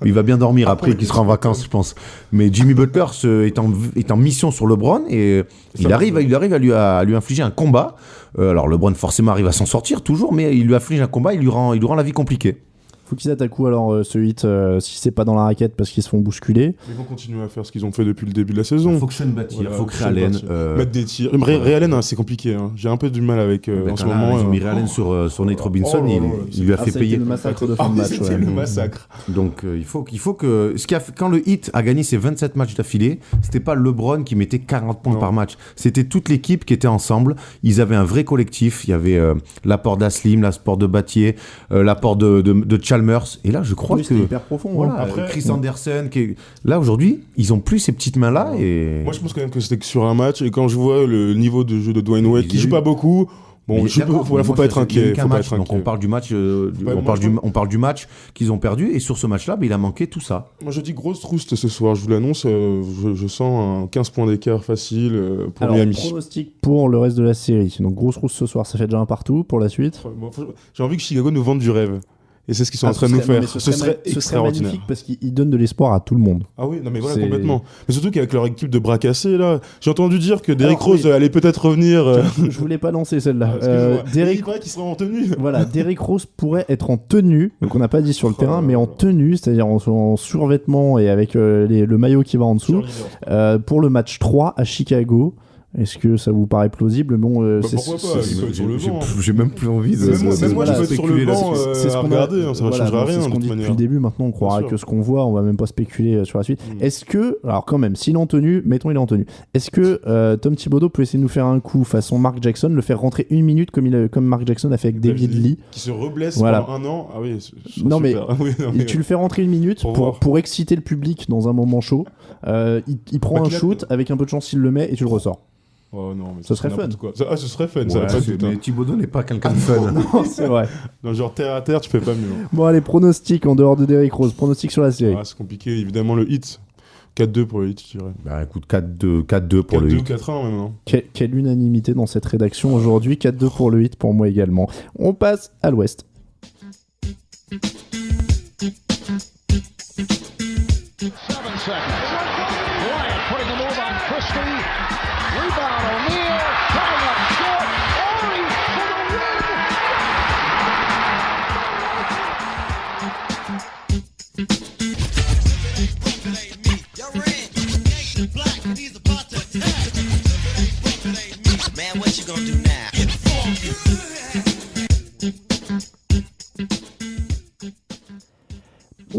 Il va bien dormir après qu'il sera en vacances, je pense. Mais Jimmy Butler est en mission sur LeBron et il arrive à lui infliger un combat. Alors LeBron forcément arrive à s'en sortir toujours, mais il lui inflige un combat, il lui rend la vie compliquée. Faut qu'ils attaquent où alors ce hit si c'est pas dans la raquette parce qu'ils se font bousculer? Ils vont continuer à faire ce qu'ils ont fait depuis le début de la saison. Il faut que Sean bâtir, il faut que Ray Allen. Mettre des tirs. Ray Allen, c'est compliqué. Hein. J'ai un peu du mal avec en ce moment. Ils ont mis Ray Allen sur Nate Robinson, il lui a fait ça a été payer. le massacre de fin de match. C'était ouais. le massacre. Donc il faut que quand le Heat a gagné ses 27 matchs d'affilée, c'était pas LeBron qui mettait 40 points Non. par match, c'était toute l'équipe qui était ensemble. Ils avaient un vrai collectif. Il y avait l'apport d'Aslim, l'apport de Battier, l'apport de Chalmers. Et là, je crois Oui, c'était que hyper profond. voilà, hein. Après- Chris Anderson, là aujourd'hui, ils ont plus ces petites mains là et Moi, je pense quand même que c'était que sur un match. Et quand je vois le niveau de jeu de Dwayne Wade, Il qui y a joue eu- pas beaucoup, bon, faut pas être inquiet. Faut pas être Donc inquiet. on parle du match, moi, on parle du match qu'ils ont perdu et sur ce match-là, il a manqué tout ça. Moi, je dis grosse rouste ce soir. Je vous l'annonce. Je sens un 15 points d'écart facile pour Alors, Miami. pronostic pour le reste de la série. Donc grosse rousse ce soir, ça fait déjà un partout pour la suite. Bon, j'ai envie que Chicago nous vende du rêve. Et c'est ce qu'ils sont en train de nous faire. Ce serait extraordinaire. magnifique parce qu'ils donnent de l'espoir à tout le monde. Ah oui, non mais voilà, C'est- complètement. Mais surtout qu'avec leur équipe de bras cassés, là, j'ai entendu dire que Derrick Alors, Rose oui. allait peut-être revenir. Je voulais pas lancer celle-là. Excusez-moi. Derrick Il paraît qu'il sera en tenue. Voilà, Derrick Rose pourrait être en tenue, donc on n'a pas dit sur le Oh terrain, là mais là. en tenue, c'est-à-dire en survêtement et avec le maillot qui va en dessous, pour le match 3 à Chicago. Est-ce que ça vous paraît plausible? Bon, pourquoi pas, il peut être sur le banc. J'ai même plus envie de. Même moi, c'est- je voilà, peux être sur le spéculer banc là-dessus. c'est ce à qu'on a- regarder, hein, ça ne voilà, changera bon, rien c'est de ce qu'on toute dit manière. depuis le début. Maintenant, on croira sûr. que ce qu'on voit, on va même pas spéculer sur la suite. Mm. Est-ce que, alors quand même, s'il est en tenue, mettons il est en tenue. Est-ce que Tom Thibodeau peut essayer de nous faire un coup façon Mark Jackson, le faire rentrer une minute comme Mark Jackson a fait avec David Lee? Qui se reblesse Voilà. pendant un an. Ah oui, Non, mais- Oui, non, mais Tu le fais rentrer une minute Pour voir. pour exciter le public dans un moment chaud. Il prend Bah, un qu'il a- shoot, avec un peu de chance, il le met et tu le ressors. Oh non, mais Ce serait n'importe fun. quoi. Ce serait fun, ça Ouais, va pas de doute. mais Hein. Thibodeau n'est pas quelqu'un de fun. Non, c'est vrai. Dans genre terre à terre, tu fais pas mieux. Hein. Bon, allez, pronostic en dehors de Derrick Rose. Pronostic sur la série. Ah, c'est compliqué, évidemment, le hit. 4-2 pour le hit, je dirais. Bah écoute, 4-2 pour le 4-2 ou Heat. 4-1 même. Hein. Quelle unanimité dans cette rédaction aujourd'hui. 4-2 pour le hit, pour moi également. On passe à l'ouest. 7 seconds. Bryant putting a move on Christie. Rebound O'Neal. Coming up short.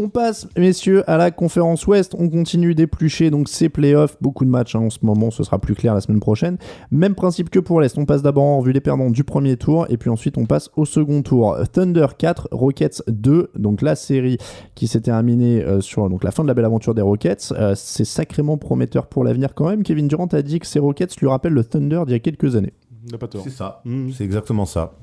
On passe, messieurs, à la conférence Ouest. On continue d'éplucher donc ces playoffs. Beaucoup de matchs en ce moment, ce sera plus clair la semaine prochaine. Même principe que pour l'Est. On passe d'abord en revue les perdants du premier tour et puis ensuite on passe au second tour. Thunder 4, Rockets 2. Donc la série qui s'est terminée sur donc, la fin de la belle aventure des Rockets. C'est sacrément prometteur pour l'avenir quand même. Kevin Durant a dit que ces Rockets lui rappellent le Thunder d'il y a quelques années. Il n'a pas tort. C'est ça, c'est exactement ça.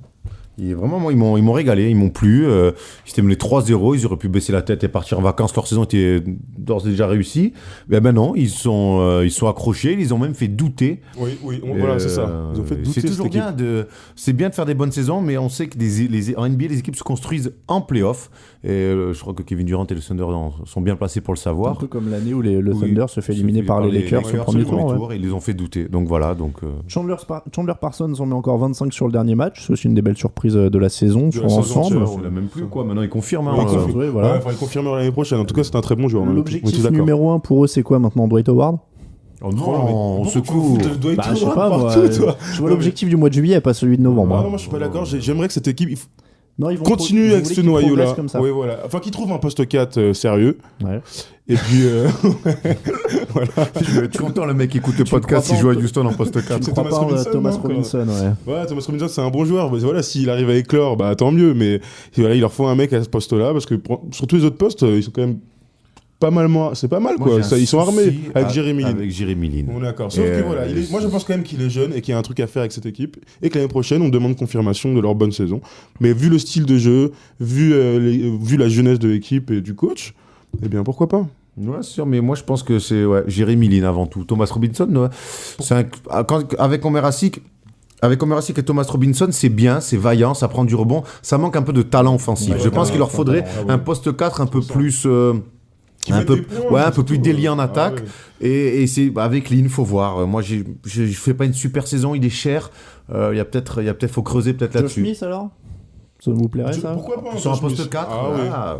Et vraiment, moi, ils m'ont régalé, ils m'ont plu. Ils étaient menés 3-0, ils auraient pu baisser la tête et partir en vacances. Leur saison était d'ores et déjà réussie. Mais ben non, ils sont accrochés, ils ont même fait douter. Oui, voilà, c'est ça. Ils ont fait douter. C'est toujours bien c'est bien de faire des bonnes saisons, mais on sait que en NBA, les équipes se construisent en play-off. Et je crois que Kevin Durant et le Thunder sont bien placés pour le savoir. Un peu comme l'année où le Thunder se fait éliminer par les Lakers au premier tour. Et ils les ont fait douter. Donc voilà. Chandler Parsons en met encore 25 sur le dernier match. C'est aussi une des belles surprises de la saison sur l'ensemble. On l'a même plus quoi. Maintenant il confirme. Il faudrait confirmer l'année prochaine. En tout cas, c'est un très bon joueur. L'objectif numéro 1 pour eux, c'est quoi maintenant, Dwight Howard? Oh non, on secoue. Je sais pas, moi. Je vois l'objectif du mois de juillet, pas celui de novembre. Non, moi je suis pas d'accord. J'aimerais que cette équipe ils vont continue avec ce noyau-là. Oui, voilà. Enfin, qu'ils trouvent un poste 4 sérieux. Ouais. Et puis, voilà. Tu entends le mec qui écoute le podcast, il joue à Houston en poste 4. Tu crois pas Thomas Robinson, ouais, Thomas Robinson, c'est un bon joueur. Mais voilà, s'il arrive à éclore, bah tant mieux. Mais voilà, il leur faut un mec à ce poste-là, parce que sur tous les autres postes, ils sont quand même pas mal moins. C'est pas mal, quoi. Ils sont armés avec Jeremy Lin. Avec Jeremy Lin. On est d'accord. Sauf que voilà, moi je pense quand même qu'il est jeune et qu'il y a un truc à faire avec cette équipe. Et que l'année prochaine, on demande confirmation de leur bonne saison. Mais vu le style de jeu, vu la jeunesse de l'équipe et du coach, eh bien pourquoi pas. Ouais, c'est sûr, mais moi je pense que c'est Jeremy Lin avant tout. Thomas Robinson, avec Omer Asik et Thomas Robinson, c'est bien, c'est vaillant, ça prend du rebond. Ça manque un peu de talent offensif. Je pense qu'il leur faudrait un poste 4 un peu plus... un peu plus délié en attaque. Et c'est avec Lin, faut voir. Moi, je fais pas une super saison, il est cher. Il y a peut-être faut creuser peut-être là-dessus. Josh Smith alors? Ça vous plairait ça? Pourquoi pas sur un poste 4?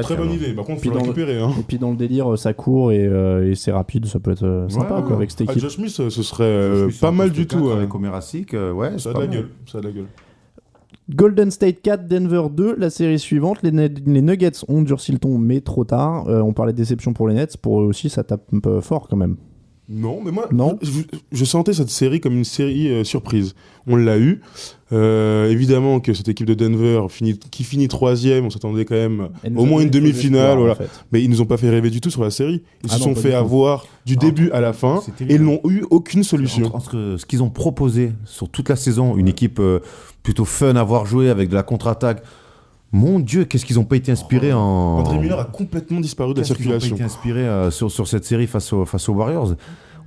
Très bonne idée. Par contre, il faut le récupérer. Et puis dans le délire, ça court et c'est rapide, ça peut être sympa quoi, avec cette équipe. Josh Smith, ce serait pas mal du tout. Avec Omer Asik, ça a de la gueule. Ça a de la gueule. Golden State 4, Denver 2, la série suivante. Les Nuggets ont durci le ton, mais trop tard. On parlait de déception pour les Nets. Pour eux aussi, ça tape un peu fort quand même. Non, mais moi, je sentais cette série comme une série surprise. On l'a eu. Évidemment que cette équipe de Denver qui finit 3e, on s'attendait quand même au moins une demi-finale. Voilà. En fait. Mais ils nous ont pas fait rêver du tout sur la série. Ils se sont fait avoir du début à la fin et ils n'ont eu aucune solution. Entre ce qu'ils ont proposé sur toute la saison, une équipe plutôt fun à voir jouer avec de la contre-attaque. Mon Dieu, qu'est-ce qu'ils n'ont pas été inspirés André Miller a complètement disparu de la circulation. Qu'est-ce qu'ils n'ont pas été inspirés sur cette série face aux Warriors.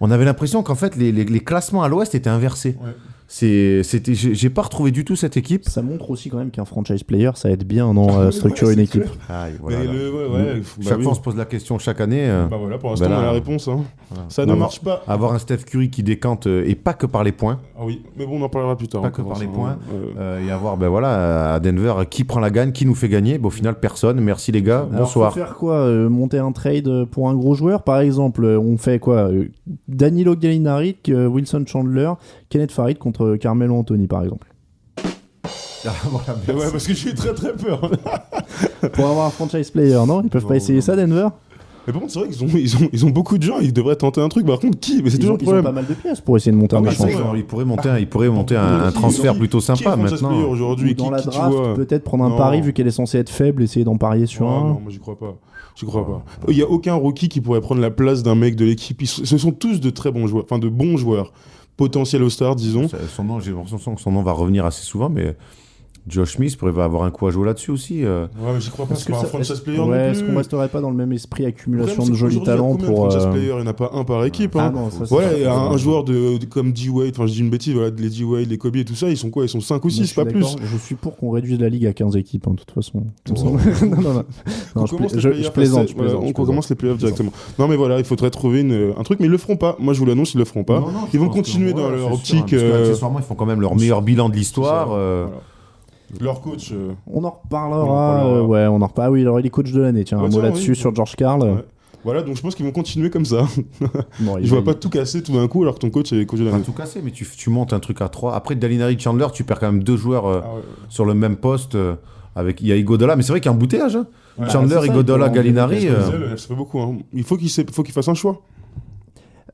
On avait l'impression qu'en fait, les classements à l'Ouest étaient inversés. Ouais. J'ai pas retrouvé du tout cette équipe. Ça montre aussi quand même qu'un franchise player, ça aide bien dans structurer une équipe. Chaque fois, on se pose la question chaque année. Voilà, pour l'instant, on a la réponse. Voilà. Ça ne marche pas. Avoir un Steph Curry qui décante, et pas que par les points. Ah oui, mais bon, on en parlera plus tard. Pas que par les points. Et avoir, à Denver, qui prend la gagne, qui nous fait gagner. Au final, personne. Merci les gars. Alors, bonsoir. Faut faire quoi? Monter un trade pour un gros joueur, par exemple. On fait quoi? Danilo Gallinari, Wilson Chandler, Kenneth Farid contre Carmelo Anthony par exemple. Ouais, parce que j'ai très très peur. Pour avoir un franchise player, non? Ils peuvent pas essayer ça, Denver? Mais bon, c'est vrai qu'ils ont beaucoup de gens, ils devraient tenter un truc. Par contre, qui? Mais c'est toujours le problème. Ils ont pas mal de pièces pour essayer de monter un échange. Ils pourraient monter un transfert plutôt sympa maintenant. Aujourd'hui, dans la draft, peut-être prendre un pari vu qu'elle est censée être faible, essayer d'en parier sur un. Non, moi j'y crois pas. Il y a aucun rookie qui pourrait prendre la place d'un mec de l'équipe. Ce sont tous de très bons joueurs, enfin de bons joueurs. Potentiel All-Star, disons. J'ai l'impression que son nom va revenir assez souvent, mais Josh Smith pourrait avoir un coup à jouer là-dessus aussi. Ouais, mais j'y crois pas, c'est pas un franchise player non plus. Est-ce qu'on resterait pas dans le même esprit accumulation de jolis talents pour... franchise player, il n'y en a pas un par équipe. Un joueur comme D-Wade, enfin je dis une bêtise, les D-Wade, les Kobe et tout ça, ils sont quoi? Ils sont 5 ou 6, pas plus. Je suis pour qu'on réduise la ligue à 15 équipes, de toute façon. Non, je plaisante. On commence les playoffs directement. Non mais voilà, il faudrait trouver un truc, mais ils le feront pas. Moi je vous l'annonce, ils le feront pas. Ils vont continuer dans leur optique. Accessoirement, ils font quand même leur meilleur bilan de l'histoire. Leur coach. On en reparlera. Ouais, on en reparlera. Oui, alors il est coach de l'année. Tiens, un mot là-dessus sur George Karl. Ouais. Voilà, donc je pense qu'ils vont continuer comme ça. Je vois pas tout casser tout d'un coup alors que ton coach est coach de l'année. Pas tout casser, mais tu montes un truc à 3. Après, Gallinari, Chandler, tu perds quand même 2 joueurs sur le même poste. Il y a Iguodala, mais c'est vrai qu'il y a un embouteillage. Hein. Ouais, Chandler, c'est ça, Iguodala, il faut Gallinari. Ça fait beaucoup. Hein. Il faut qu'il fasse un choix.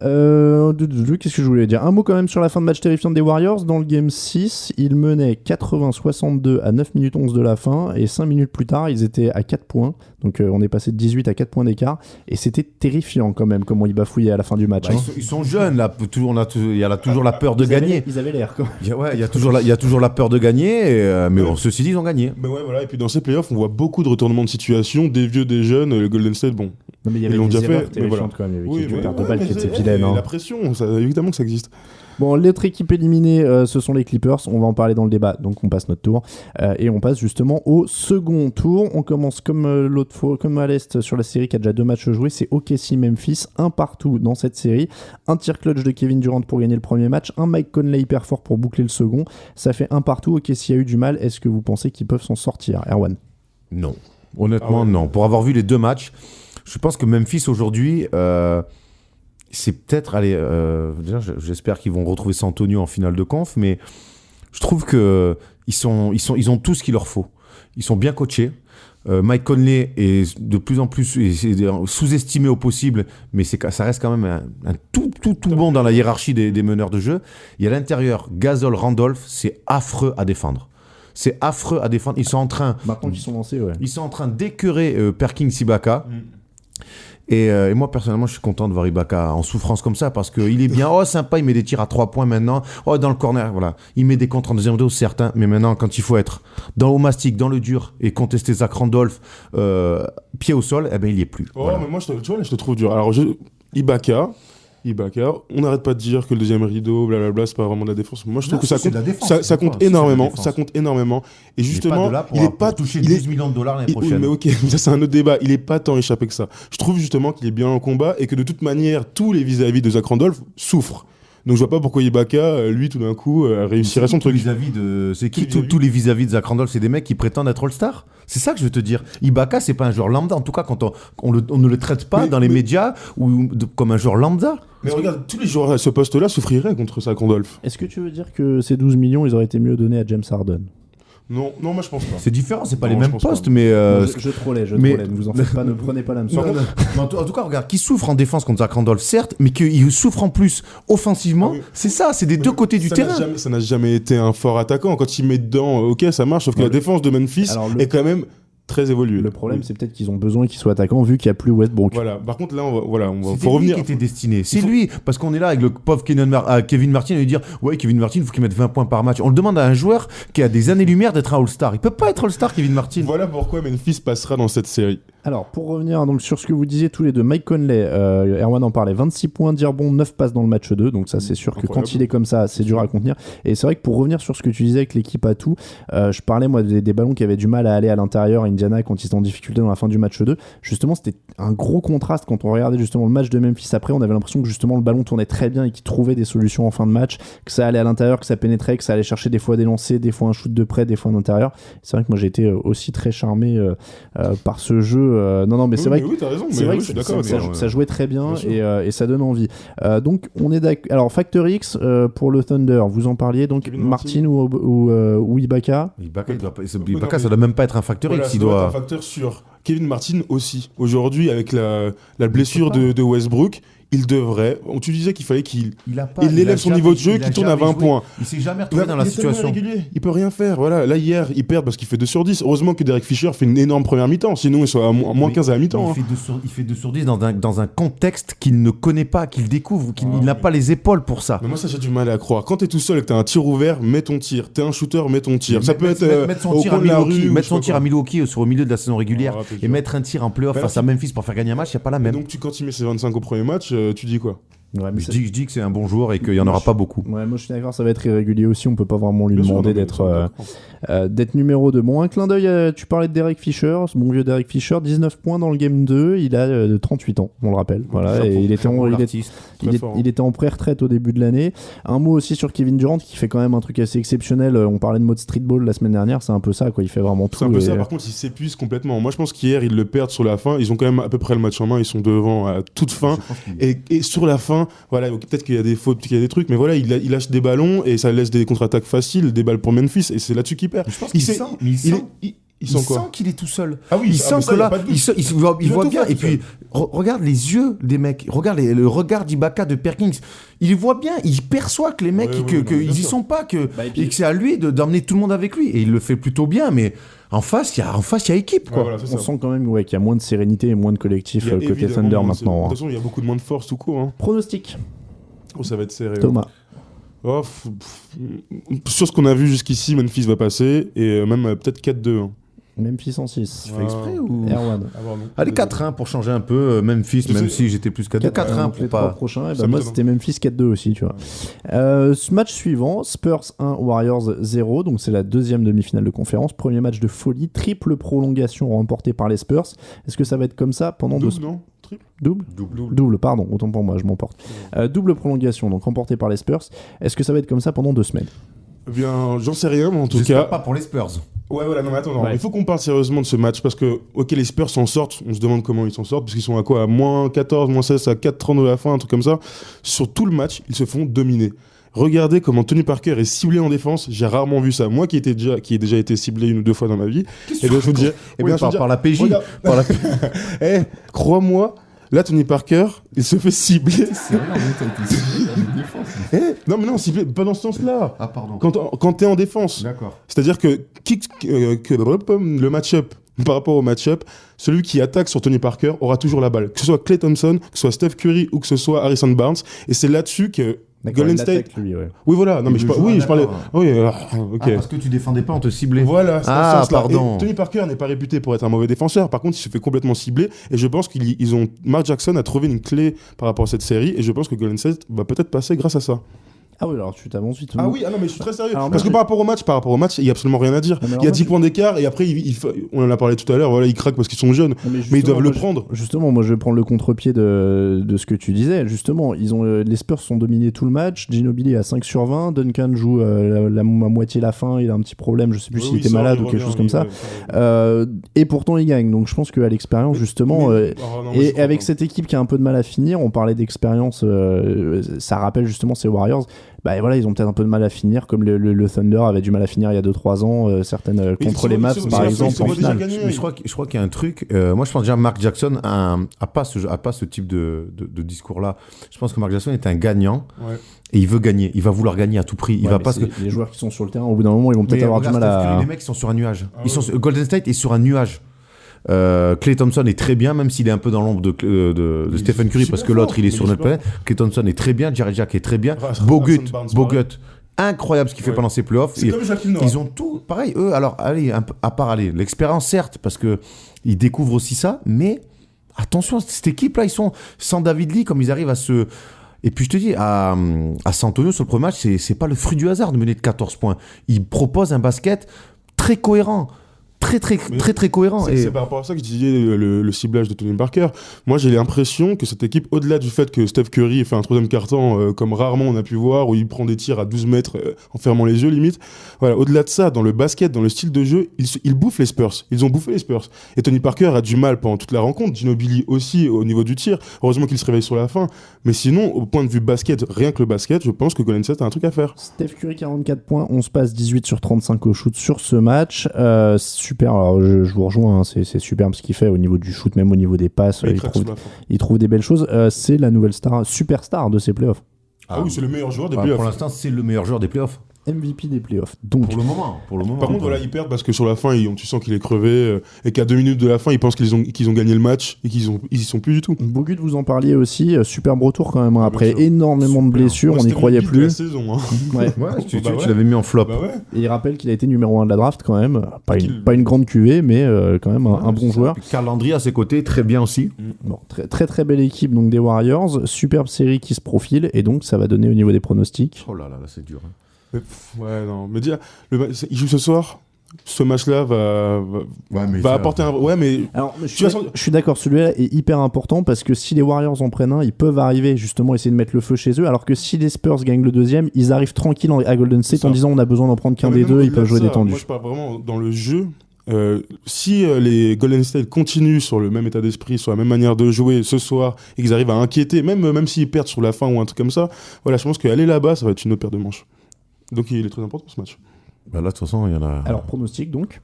Qu'est-ce que je voulais dire? Un mot quand même sur la fin de match terrifiante des Warriors. Dans le game 6, ils menaient 80-62 à 9 minutes 11 de la fin, et 5 minutes plus tard, ils étaient à 4 points. Donc on est passé de 18 à 4 points d'écart, et c'était terrifiant quand même comment ils bafouillaient à la fin du match. Bah, ils sont jeunes, là. Il y a toujours la peur de gagner. Ils avaient l'air, quoi. Il y a toujours la peur de gagner, mais bon, ceci dit, ils ont gagné. Mais ouais, voilà. Et puis dans ces playoffs, on voit beaucoup de retournements de situation, des vieux, des jeunes. Le Golden State, bon. Non, mais il y avait Ils l'ont des déjà erreurs fait, mais voilà. terrifiantes quand même. Il y avait Oui, quelques mais pertes de ouais, balles mais qui étaient c'est- vilaines. Hein. La pression, évidemment que ça existe. Bon, l'autre équipe éliminée, ce sont les Clippers. On va en parler dans le débat, donc on passe notre tour. Et on passe justement au second tour. On commence comme l'autre fois, comme à l'Est sur la série qui a déjà 2 matchs joués. C'est OKC-Memphis, un partout dans cette série. Un tir clutch de Kevin Durant pour gagner le premier match. Un Mike Conley hyper fort pour boucler le second. Ça fait un partout. OKC a eu du mal. Est-ce que vous pensez qu'ils peuvent s'en sortir, Erwan? Non. Honnêtement, non. Pour avoir vu les 2 matchs, je pense que Memphis aujourd'hui, c'est peut-être. Déjà, j'espère qu'ils vont retrouver San Antonio en finale de conf, mais je trouve que ils ont tout ce qu'il leur faut. Ils sont bien coachés. Mike Conley est de plus en plus sous-estimé au possible, mais ça reste quand même un tout bon dans la hiérarchie des meneurs de jeu. Et à l'intérieur, Gasol, Randolph, c'est affreux à défendre. C'est affreux à défendre. Ils sont en train. Maintenant qu'ils sont lancés, ouais. Ils sont en train d'écœurer Perkins Ibaka. Et moi, personnellement, je suis content de voir Ibaka en souffrance comme ça parce qu'il est bien. Oh, sympa, il met des tirs à 3 points maintenant. Oh, dans le corner, voilà. Il met des contres en deuxième dos, certains. Mais maintenant, quand il faut être au mastic, dans le dur et contester Zach Randolph, pied au sol, eh ben, il y est plus. Oh, Voilà. mais moi, tu vois, là, je te trouve dur. Alors, Ibaka, on n'arrête pas de dire que le deuxième rideau, blablabla, c'est pas vraiment de la défense. Moi, je trouve Non, que ça c'est compte, de la défense, ça c'est compte de la énormément. défense. Ça compte énormément. Et justement, il est pas touché 12 millions de dollars l'année Oui, prochaine. mais ok, ça c'est un autre débat. Il est pas tant échappé que ça. Je trouve justement qu'il est bien en combat et que de toute manière, tous les vis-à-vis de Zach Randolph souffrent. Donc je vois pas pourquoi Ibaka, lui, tout d'un coup, réussirait son truc. C'est qui tous les vis-à-vis de Zach Randolph? C'est des mecs qui prétendent être All-Star? C'est ça que je veux te dire. Ibaka, c'est pas un joueur lambda. En tout cas, quand on ne le traite pas dans les médias comme un joueur lambda. Mais regarde, tous les joueurs à ce poste-là souffriraient contre Zach Randolph. Est-ce que tu veux dire que ces 12 millions, ils auraient été mieux donnés à James Harden? Non, moi je pense pas. C'est différent, c'est pas Non, les je mêmes pense pas. postes, mais. Je trollais, mais- ne vous en faites pas, ne prenez pas l'hameçon. Non, non. Mais en tout cas, regarde, qui souffre en défense contre Zach Randolph, certes, mais qu'il souffre en plus offensivement, Ah oui. c'est ça, c'est des deux côtés du terrain. Ça n'a jamais été un fort attaquant. Quand il met dedans, ok, ça marche, sauf que la défense de Memphis Alors, est quand même très évoluée. Le problème, c'est peut-être qu'ils ont besoin qu'il soit attaquant vu qu'il n'y a plus Westbrook. Voilà, par contre là, C'était faut lui revenir. qui était destiné. C'est lui, parce qu'on est là avec le pauvre Kevin Martin et lui dire ouais, Kevin Martin, il faut qu'il mette 20 points par match. On le demande à un joueur qui a des années-lumière d'être un All-Star. Il peut pas être All-Star, Kevin Martin. Voilà pourquoi Memphis passera dans cette série. Alors, pour revenir donc, sur ce que vous disiez tous les deux, Mike Conley, Erwan en parlait, 26 points, 10 rebonds, 9 passes dans le match 2. Donc ça, c'est sûr que Incroyable. quand il est comme ça, c'est dur à contenir. Et c'est vrai que pour revenir sur ce que tu disais avec l'équipe à tout, je parlais moi des ballons qui avaient du mal à aller à l'intérieur, Indiana, quand ils étaient en difficulté dans la fin du match 2. Justement, c'était un gros contraste quand on regardait justement le match de Memphis après. On avait l'impression que justement le ballon tournait très bien et qu'ils trouvaient des solutions en fin de match, que ça allait à l'intérieur, que ça pénétrait, que ça allait chercher des fois des lancers, des fois un shoot de près, des fois d'intérieur. C'est vrai que moi j'ai été aussi très charmé par ce jeu. Non, mais c'est vrai Oui, t'as raison. c'est mais vrai oui, que je suis d'accord. ça jouait très bien, Bien sûr. et ça donne envie. Donc on est d'accord. Alors Factor X pour le Thunder, vous en parliez donc Kevin Martin ou Ibaka. Ibaka, ça doit même pas être un facteur Voilà, X. ça Il doit être doit. un facteur sûr. Kevin Martin aussi. Aujourd'hui, avec la blessure de Westbrook, il devrait. Tu disais qu'il fallait qu'il élève son niveau de jeu, qu'il tourne à 20 points. Il s'est jamais retrouvé dans la Il est tellement situation. irrégulier, il peut rien faire. Voilà. Là, hier, il perd parce qu'il fait 2 sur 10. Heureusement que Derek Fisher fait une énorme première mi-temps. Sinon, il soit à moins 15 à la mi-temps. Il fait 2 sur 10 dans un contexte qu'il ne connaît pas, qu'il découvre, il n'a pas les épaules pour ça. Mais moi, ça, j'ai du mal à croire. Quand t'es tout seul et que t'as un tir ouvert, mets ton tir. T'es un shooter, mets ton tir. Ça peut être mettre son au tir à coin de la Milwaukee, rue. ou mettre je son sais tir pas à Milwaukee au milieu de la saison régulière Ah, c'est et dur. mettre un tir en playoff Bah, face à Memphis pour faire gagner un match, il n'y a pas la quoi. même. Donc, quand il met ses 25 au premier match, tu dis quoi? Ouais, mais Je dis que c'est un bon joueur et qu'il n'y en aura pas beaucoup. ouais, moi je suis d'accord, ça va être irrégulier aussi. On peut pas vraiment lui Bien sûr, demander non, mais ça, d'accord. d'être numéro 2. Bon, un clin d'œil, tu parlais de Derek Fisher, ce bon vieux Derek Fisher, 19 points dans le game 2, il a 38 ans, on le rappelle. Voilà, et il était il était en pré-retraite au début de l'année. Un mot aussi sur Kevin Durant qui fait quand même un truc assez exceptionnel. On parlait de mode streetball la semaine dernière, c'est un peu ça, quoi. Il fait vraiment tout. C'est un peu ça, et- par contre, ils s'épuisent complètement. Moi, je pense qu'hier, ils le perdent sur la fin. Ils ont quand même à peu près le match en main. Ils sont devant à toute fin. Et sur la fin, voilà, peut-être qu'il y a des fautes, qu'il y a des trucs, mais voilà, il lâche des ballons et ça laisse des contre-attaques faciles, des balles pour Memphis. Et c'est là-dessus qu'il perd. Je pense Il qu'il sait- sent, il est- Il sent quoi? qu'il est tout seul. Ah oui, Il ça, mais sent ça, que y a là, pas de doute. il Il va voit tout bien. faire Et tout puis, regarde les yeux des mecs. Regarde le regard d'Ibaka de Perkins. Il voit bien. Il perçoit que les mecs, Ouais, qu'ils bien y sûr. sont pas, et puis- et que c'est à lui d'emmener tout le monde avec lui. Et il le fait plutôt bien. Mais en face, il y a équipe, quoi. Ouais, voilà, c'est On ça. sent quand même qu'il y a moins de sérénité et moins de collectif Il y a côté évidemment Thunder moins de- maintenant. De hein. toute façon, il y a beaucoup de moins de force tout court. Hein. Pronostic, Oh, ça va être serré. Thomas. Oh, sur ce qu'on a vu jusqu'ici, Memphis va passer et même peut-être 4-2. Hein. Memphis en 6. Tu fais exprès ou... Erwan. Ah, pardon. Allez, 4-1 pour changer un peu. Memphis, Je même sais. si j'étais plus 4-2. 4-1 Donc, les pour trois pas. prochains, et Ça bah, moi m'étonne. c'était Memphis 4-2 aussi, tu vois. Ce match suivant, Spurs 1, Warriors 0, donc c'est la deuxième demi-finale de conférence. Premier match de folie, triple prolongation remportée par les Spurs. Est-ce que ça va être comme ça pendant Double, non? Triple? Double, pardon, autant pour moi, je m'emporte. Double prolongation, donc remportée par les Spurs. Est-ce que ça va être comme ça pendant 2 semaines? Eh bien, j'en sais rien, mais en tout J'espère cas. pas pour les Spurs. Ouais, voilà, non, mais attends, non. Ouais. Il faut qu'on parle sérieusement de ce match parce que, ok, les Spurs s'en sortent, on se demande comment ils s'en sortent, parce qu'ils sont à quoi? À moins 14, moins 16, à 4-30 de la fin, un truc comme ça. Sur tout le match, ils se font dominer. Regardez comment Tony Parker est ciblé en défense, j'ai rarement vu ça. Moi qui ai déjà été ciblé 1 ou 2 fois dans ma vie, et bien je veux dire, Eh bien, par la PJ. regarde. Par la... Eh, crois-moi, là Tony Parker, il se fait cibler. Eh, non mais non, ciblé, pas dans ce sens-là. Ah, pardon. Quand t'es en défense. D'accord. C'est-à-dire que le match-up, par rapport au match-up, celui qui attaque sur Tony Parker aura toujours la balle. Que ce soit Klay Thompson, que ce soit Steph Curry ou que ce soit Harrison Barnes. Et c'est là-dessus que D'accord, Golden il State... attaque, lui, ouais. Oui, voilà. Non, mais Il je, le joue, oui, je parlais... d'accord. Oui, ok. Ah, parce que tu défendais pas, on te ciblait. Voilà, c'est dans Ah, ce sens-là. pardon. Et Tony Parker n'est pas réputé pour être un mauvais défenseur. Par contre, il se fait complètement cibler. Et je pense qu'ils ont... Mark Jackson a trouvé une clé par rapport à cette série. Et je pense que Golden State va peut-être passer grâce à ça. Ah oui, alors tu t'avances vite. Ah oui, ah non, mais je suis très sérieux. Alors, Parce moi, que par rapport au match, il n'y a absolument rien à dire. Non, mais alors Il y a moi, 10 points d'écart et après, on en a parlé tout à l'heure, voilà, ils craquent parce qu'ils sont jeunes. Mais ils doivent le prendre. Justement, moi je vais prendre le contre-pied de ce que tu disais. Justement, les Spurs sont dominés tout le match. Ginobili à 5 sur 20. Duncan joue la moitié la fin. Il a un petit problème. Je sais plus s'il était malade ou quelque chose comme ça. Et pourtant, il gagne. Donc je pense qu'à l'expérience, justement, et avec cette équipe qui a un peu de mal à finir, on parlait d'expérience, ça rappelle justement ces Warriors. Bah voilà, ils ont peut-être un peu de mal à finir, comme le Thunder avait du mal à finir il y a 2-3 ans, certaines contre les Mavs par exemple en finale. Mais je crois qu'il y a un truc. Moi, je pense déjà Mark Jackson a pas ce type de discours-là. Je pense que Mark Jackson est un gagnant. Ouais. Et il veut gagner. Il va vouloir gagner à tout prix. Il Ouais, va mais pas c'est les joueurs qui sont sur le terrain, au bout d'un moment, ils vont peut-être Mais avoir du regarde, mal Steph Curry, à. les mecs, ils sont sur un nuage. Ah Golden State est sur un nuage. Klay Thompson est très bien, même s'il est un peu dans l'ombre de Stephen Curry, parce que l'autre il est sur notre planète. Klay Thompson est très bien, Jared Jack est très bien. Bogut, incroyable ce qu'il fait Ouais. pendant ses playoffs. C'est comme Joachim Noah. Ils ont tout, pareil, eux, alors, allez, à part aller, l'expérience, certes, parce que ils découvrent aussi ça, mais attention, cette équipe-là, ils sont sans David Lee, comme ils arrivent à se. Et puis je te dis, à San Antonio, sur le premier match, c'est pas le fruit du hasard de mener de 14 points. Ils proposent un basket très cohérent. Très cohérent. C'est par rapport à ça que je disais le ciblage de Tony Parker. Moi, j'ai l'impression que cette équipe, au-delà du fait que Steph Curry fait un troisième carton comme rarement on a pu voir, où il prend des tirs à 12 mètres en fermant les yeux limite, voilà, au-delà de ça, dans le basket, dans le style de jeu, ils bouffent les Spurs. Ils ont bouffé les Spurs. Et Tony Parker a du mal pendant toute la rencontre. Ginobili aussi au niveau du tir. Heureusement qu'il se réveille sur la fin. Mais sinon, au point de vue basket, rien que le basket, je pense que Golden State a un truc à faire. Steph Curry 44 points, 11 passes, 18 sur 35 au shoot sur ce match. Super, alors je vous rejoins, hein, c'est superbe ce qu'il fait au niveau du shoot, même au niveau des passes. Il trouve des belles choses. C'est la nouvelle superstar de ces playoffs. Ah oui, c'est le meilleur joueur des Pour playoffs. l'instant, c'est le meilleur joueur des playoffs. MVP des playoffs. Donc, Pour le moment. Par contre, voilà, ils perdent parce que sur la fin, tu sens qu'il est crevé et qu'à 2 minutes de la fin, ils pensent qu'ils ont gagné le match et qu'ils y sont plus du tout. Bogut, vous en parliez aussi, superbe retour quand même, hein, Bien après sûr. énormément de blessures, Moi, on n'y c'était mon croyait beat de la plus. saison, hein. Ouais. Ouais, tu Bah ouais. l'avais mis en flop. Bah ouais. Et il rappelle qu'il a été numéro 1 de la draft quand même, Qu'il- pas une grande cuvée, mais quand même un bon joueur. Karl Landry à ses côtés, très bien aussi. Bon, très belle équipe donc des Warriors, superbe série qui se profile, et donc ça va donner au niveau des pronostics. Oh là là, c'est dur. hein. Ouais, non. Mais dire, il joue ce soir. Ce match-là va apporter un. Ouais, mais. Alors, Tu vas je suis d'accord, celui-là est hyper important parce que si les Warriors en prennent un, ils peuvent arriver justement essayer de mettre le feu chez eux, alors que si les Spurs gagnent le deuxième, ils arrivent tranquilles à Golden State en disant on a besoin d'en prendre qu'un des deux, ils peuvent jouer détendu. Moi, je parle vraiment dans le jeu. Si les Golden State continuent sur le même état d'esprit, sur la même manière de jouer ce soir, et qu'ils arrivent à inquiéter, même s'ils perdent sur la fin ou un truc comme ça, voilà, je pense qu'aller là-bas, ça va être une autre paire de manches. Donc il est très important ce match. Bah là, de toute façon, il y en a. Alors, pronostic donc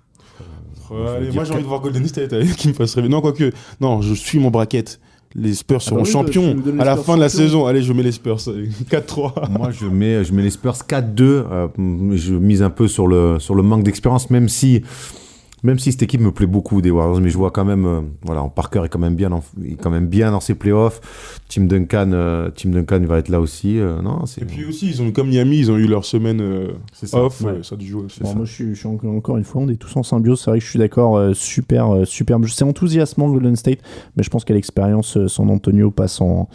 Allez, moi j'ai envie de voir Golden State qui me fasse rêver. Non, quoique, non, je suis mon bracket. Les Spurs seront champions à la fin de la saison. Allez, je mets les Spurs 4-3. Moi, je mets les Spurs 4-2. Je mise un peu sur le manque d'expérience, même si cette équipe me plaît beaucoup des Warriors, mais je vois quand même, Parker est quand même bien dans ses playoffs. Tim Duncan il va être là aussi. Et puis aussi, comme Miami, ils ont eu leur semaine off. Ouais. Ça a dû jouer. Moi, je suis encore une fois, on est tous en symbiose. C'est vrai que je suis d'accord. Super. C'est enthousiasmant Golden State, mais je pense qu'à l'expérience, San Antonio passe en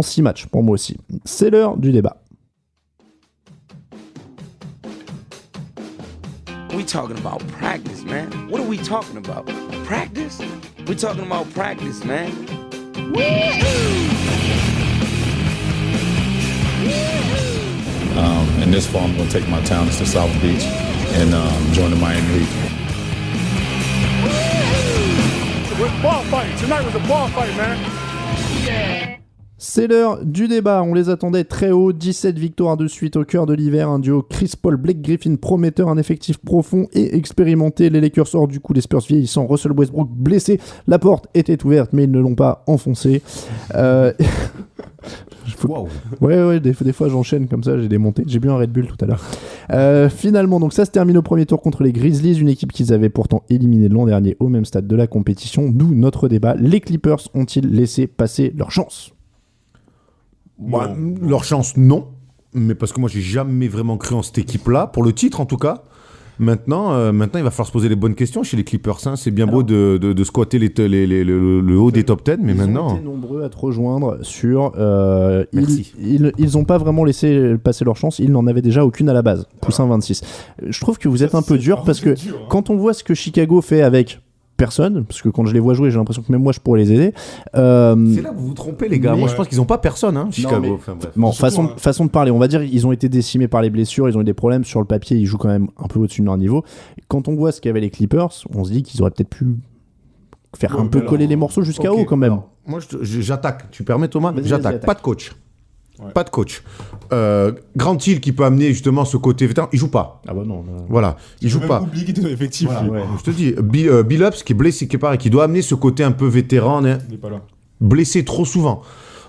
6 matchs pour moi aussi. C'est l'heure du débat. We talking about practice, man. What are we talking about? Practice? We talking about practice, man. And this fall, I'm going to take my talents to South Beach and join the Miami Heat. It was a ball fight. Tonight was a ball fight, man. C'est l'heure du débat, on les attendait très haut, 17 victoires de suite au cœur de l'hiver, un duo Chris Paul, Blake Griffin prometteur, un effectif profond et expérimenté, les Lakers hors du coup, les Spurs vieillissants, Russell Westbrook blessé, la porte était ouverte mais ils ne l'ont pas enfoncée. Wow. Ouais, des fois j'enchaîne comme ça, j'ai démonté, j'ai bu un Red Bull tout à l'heure. Finalement, donc ça se termine au premier tour contre les Grizzlies, une équipe qu'ils avaient pourtant éliminée l'an dernier au même stade de la compétition, d'où notre débat, les Clippers ont-ils laissé passer leur chance ? Leur chance, non. Mais parce que moi, j'ai jamais vraiment cru en cette équipe-là, pour le titre en tout cas. Maintenant, il va falloir se poser les bonnes questions chez les Clippers. Hein. C'est bien beau de squatter le haut des top 10, mais maintenant... Ils ont été nombreux à te rejoindre sur... Merci. Ils n'ont pas vraiment laissé passer leur chance, ils n'en avaient déjà aucune à la base. Poussin 26. Je trouve que vous êtes un peu dur, parce que quand on voit ce que Chicago fait avec... personne, parce que quand je les vois jouer, j'ai l'impression que même moi je pourrais les aider. C'est là que vous vous trompez, les gars. Moi, je pense qu'ils n'ont pas personne, Chicago. Mais... Enfin, bref. Bon, façon de parler, on va dire, ils ont été décimés par les blessures, ils ont eu des problèmes sur le papier, ils jouent quand même un peu au-dessus de leur niveau. Quand on voit ce qu'avaient les Clippers, on se dit qu'ils auraient peut-être pu faire un peu coller les morceaux jusqu'à haut quand même. Alors, moi, j'attaque. Tu permets, Thomas ? J'attaque. Pas de coach. Ouais. Pas de coach. Grant Hill qui peut amener justement ce côté vétéran, il joue pas. Ah bah non. Voilà, il joue pas. Oublié qu'il était dans l'effectif. Voilà, ouais. Je te dis, Bill Ups qui est blessé, qui est pareil, qui doit amener ce côté un peu vétéran, Il n'est pas là. blessé trop souvent.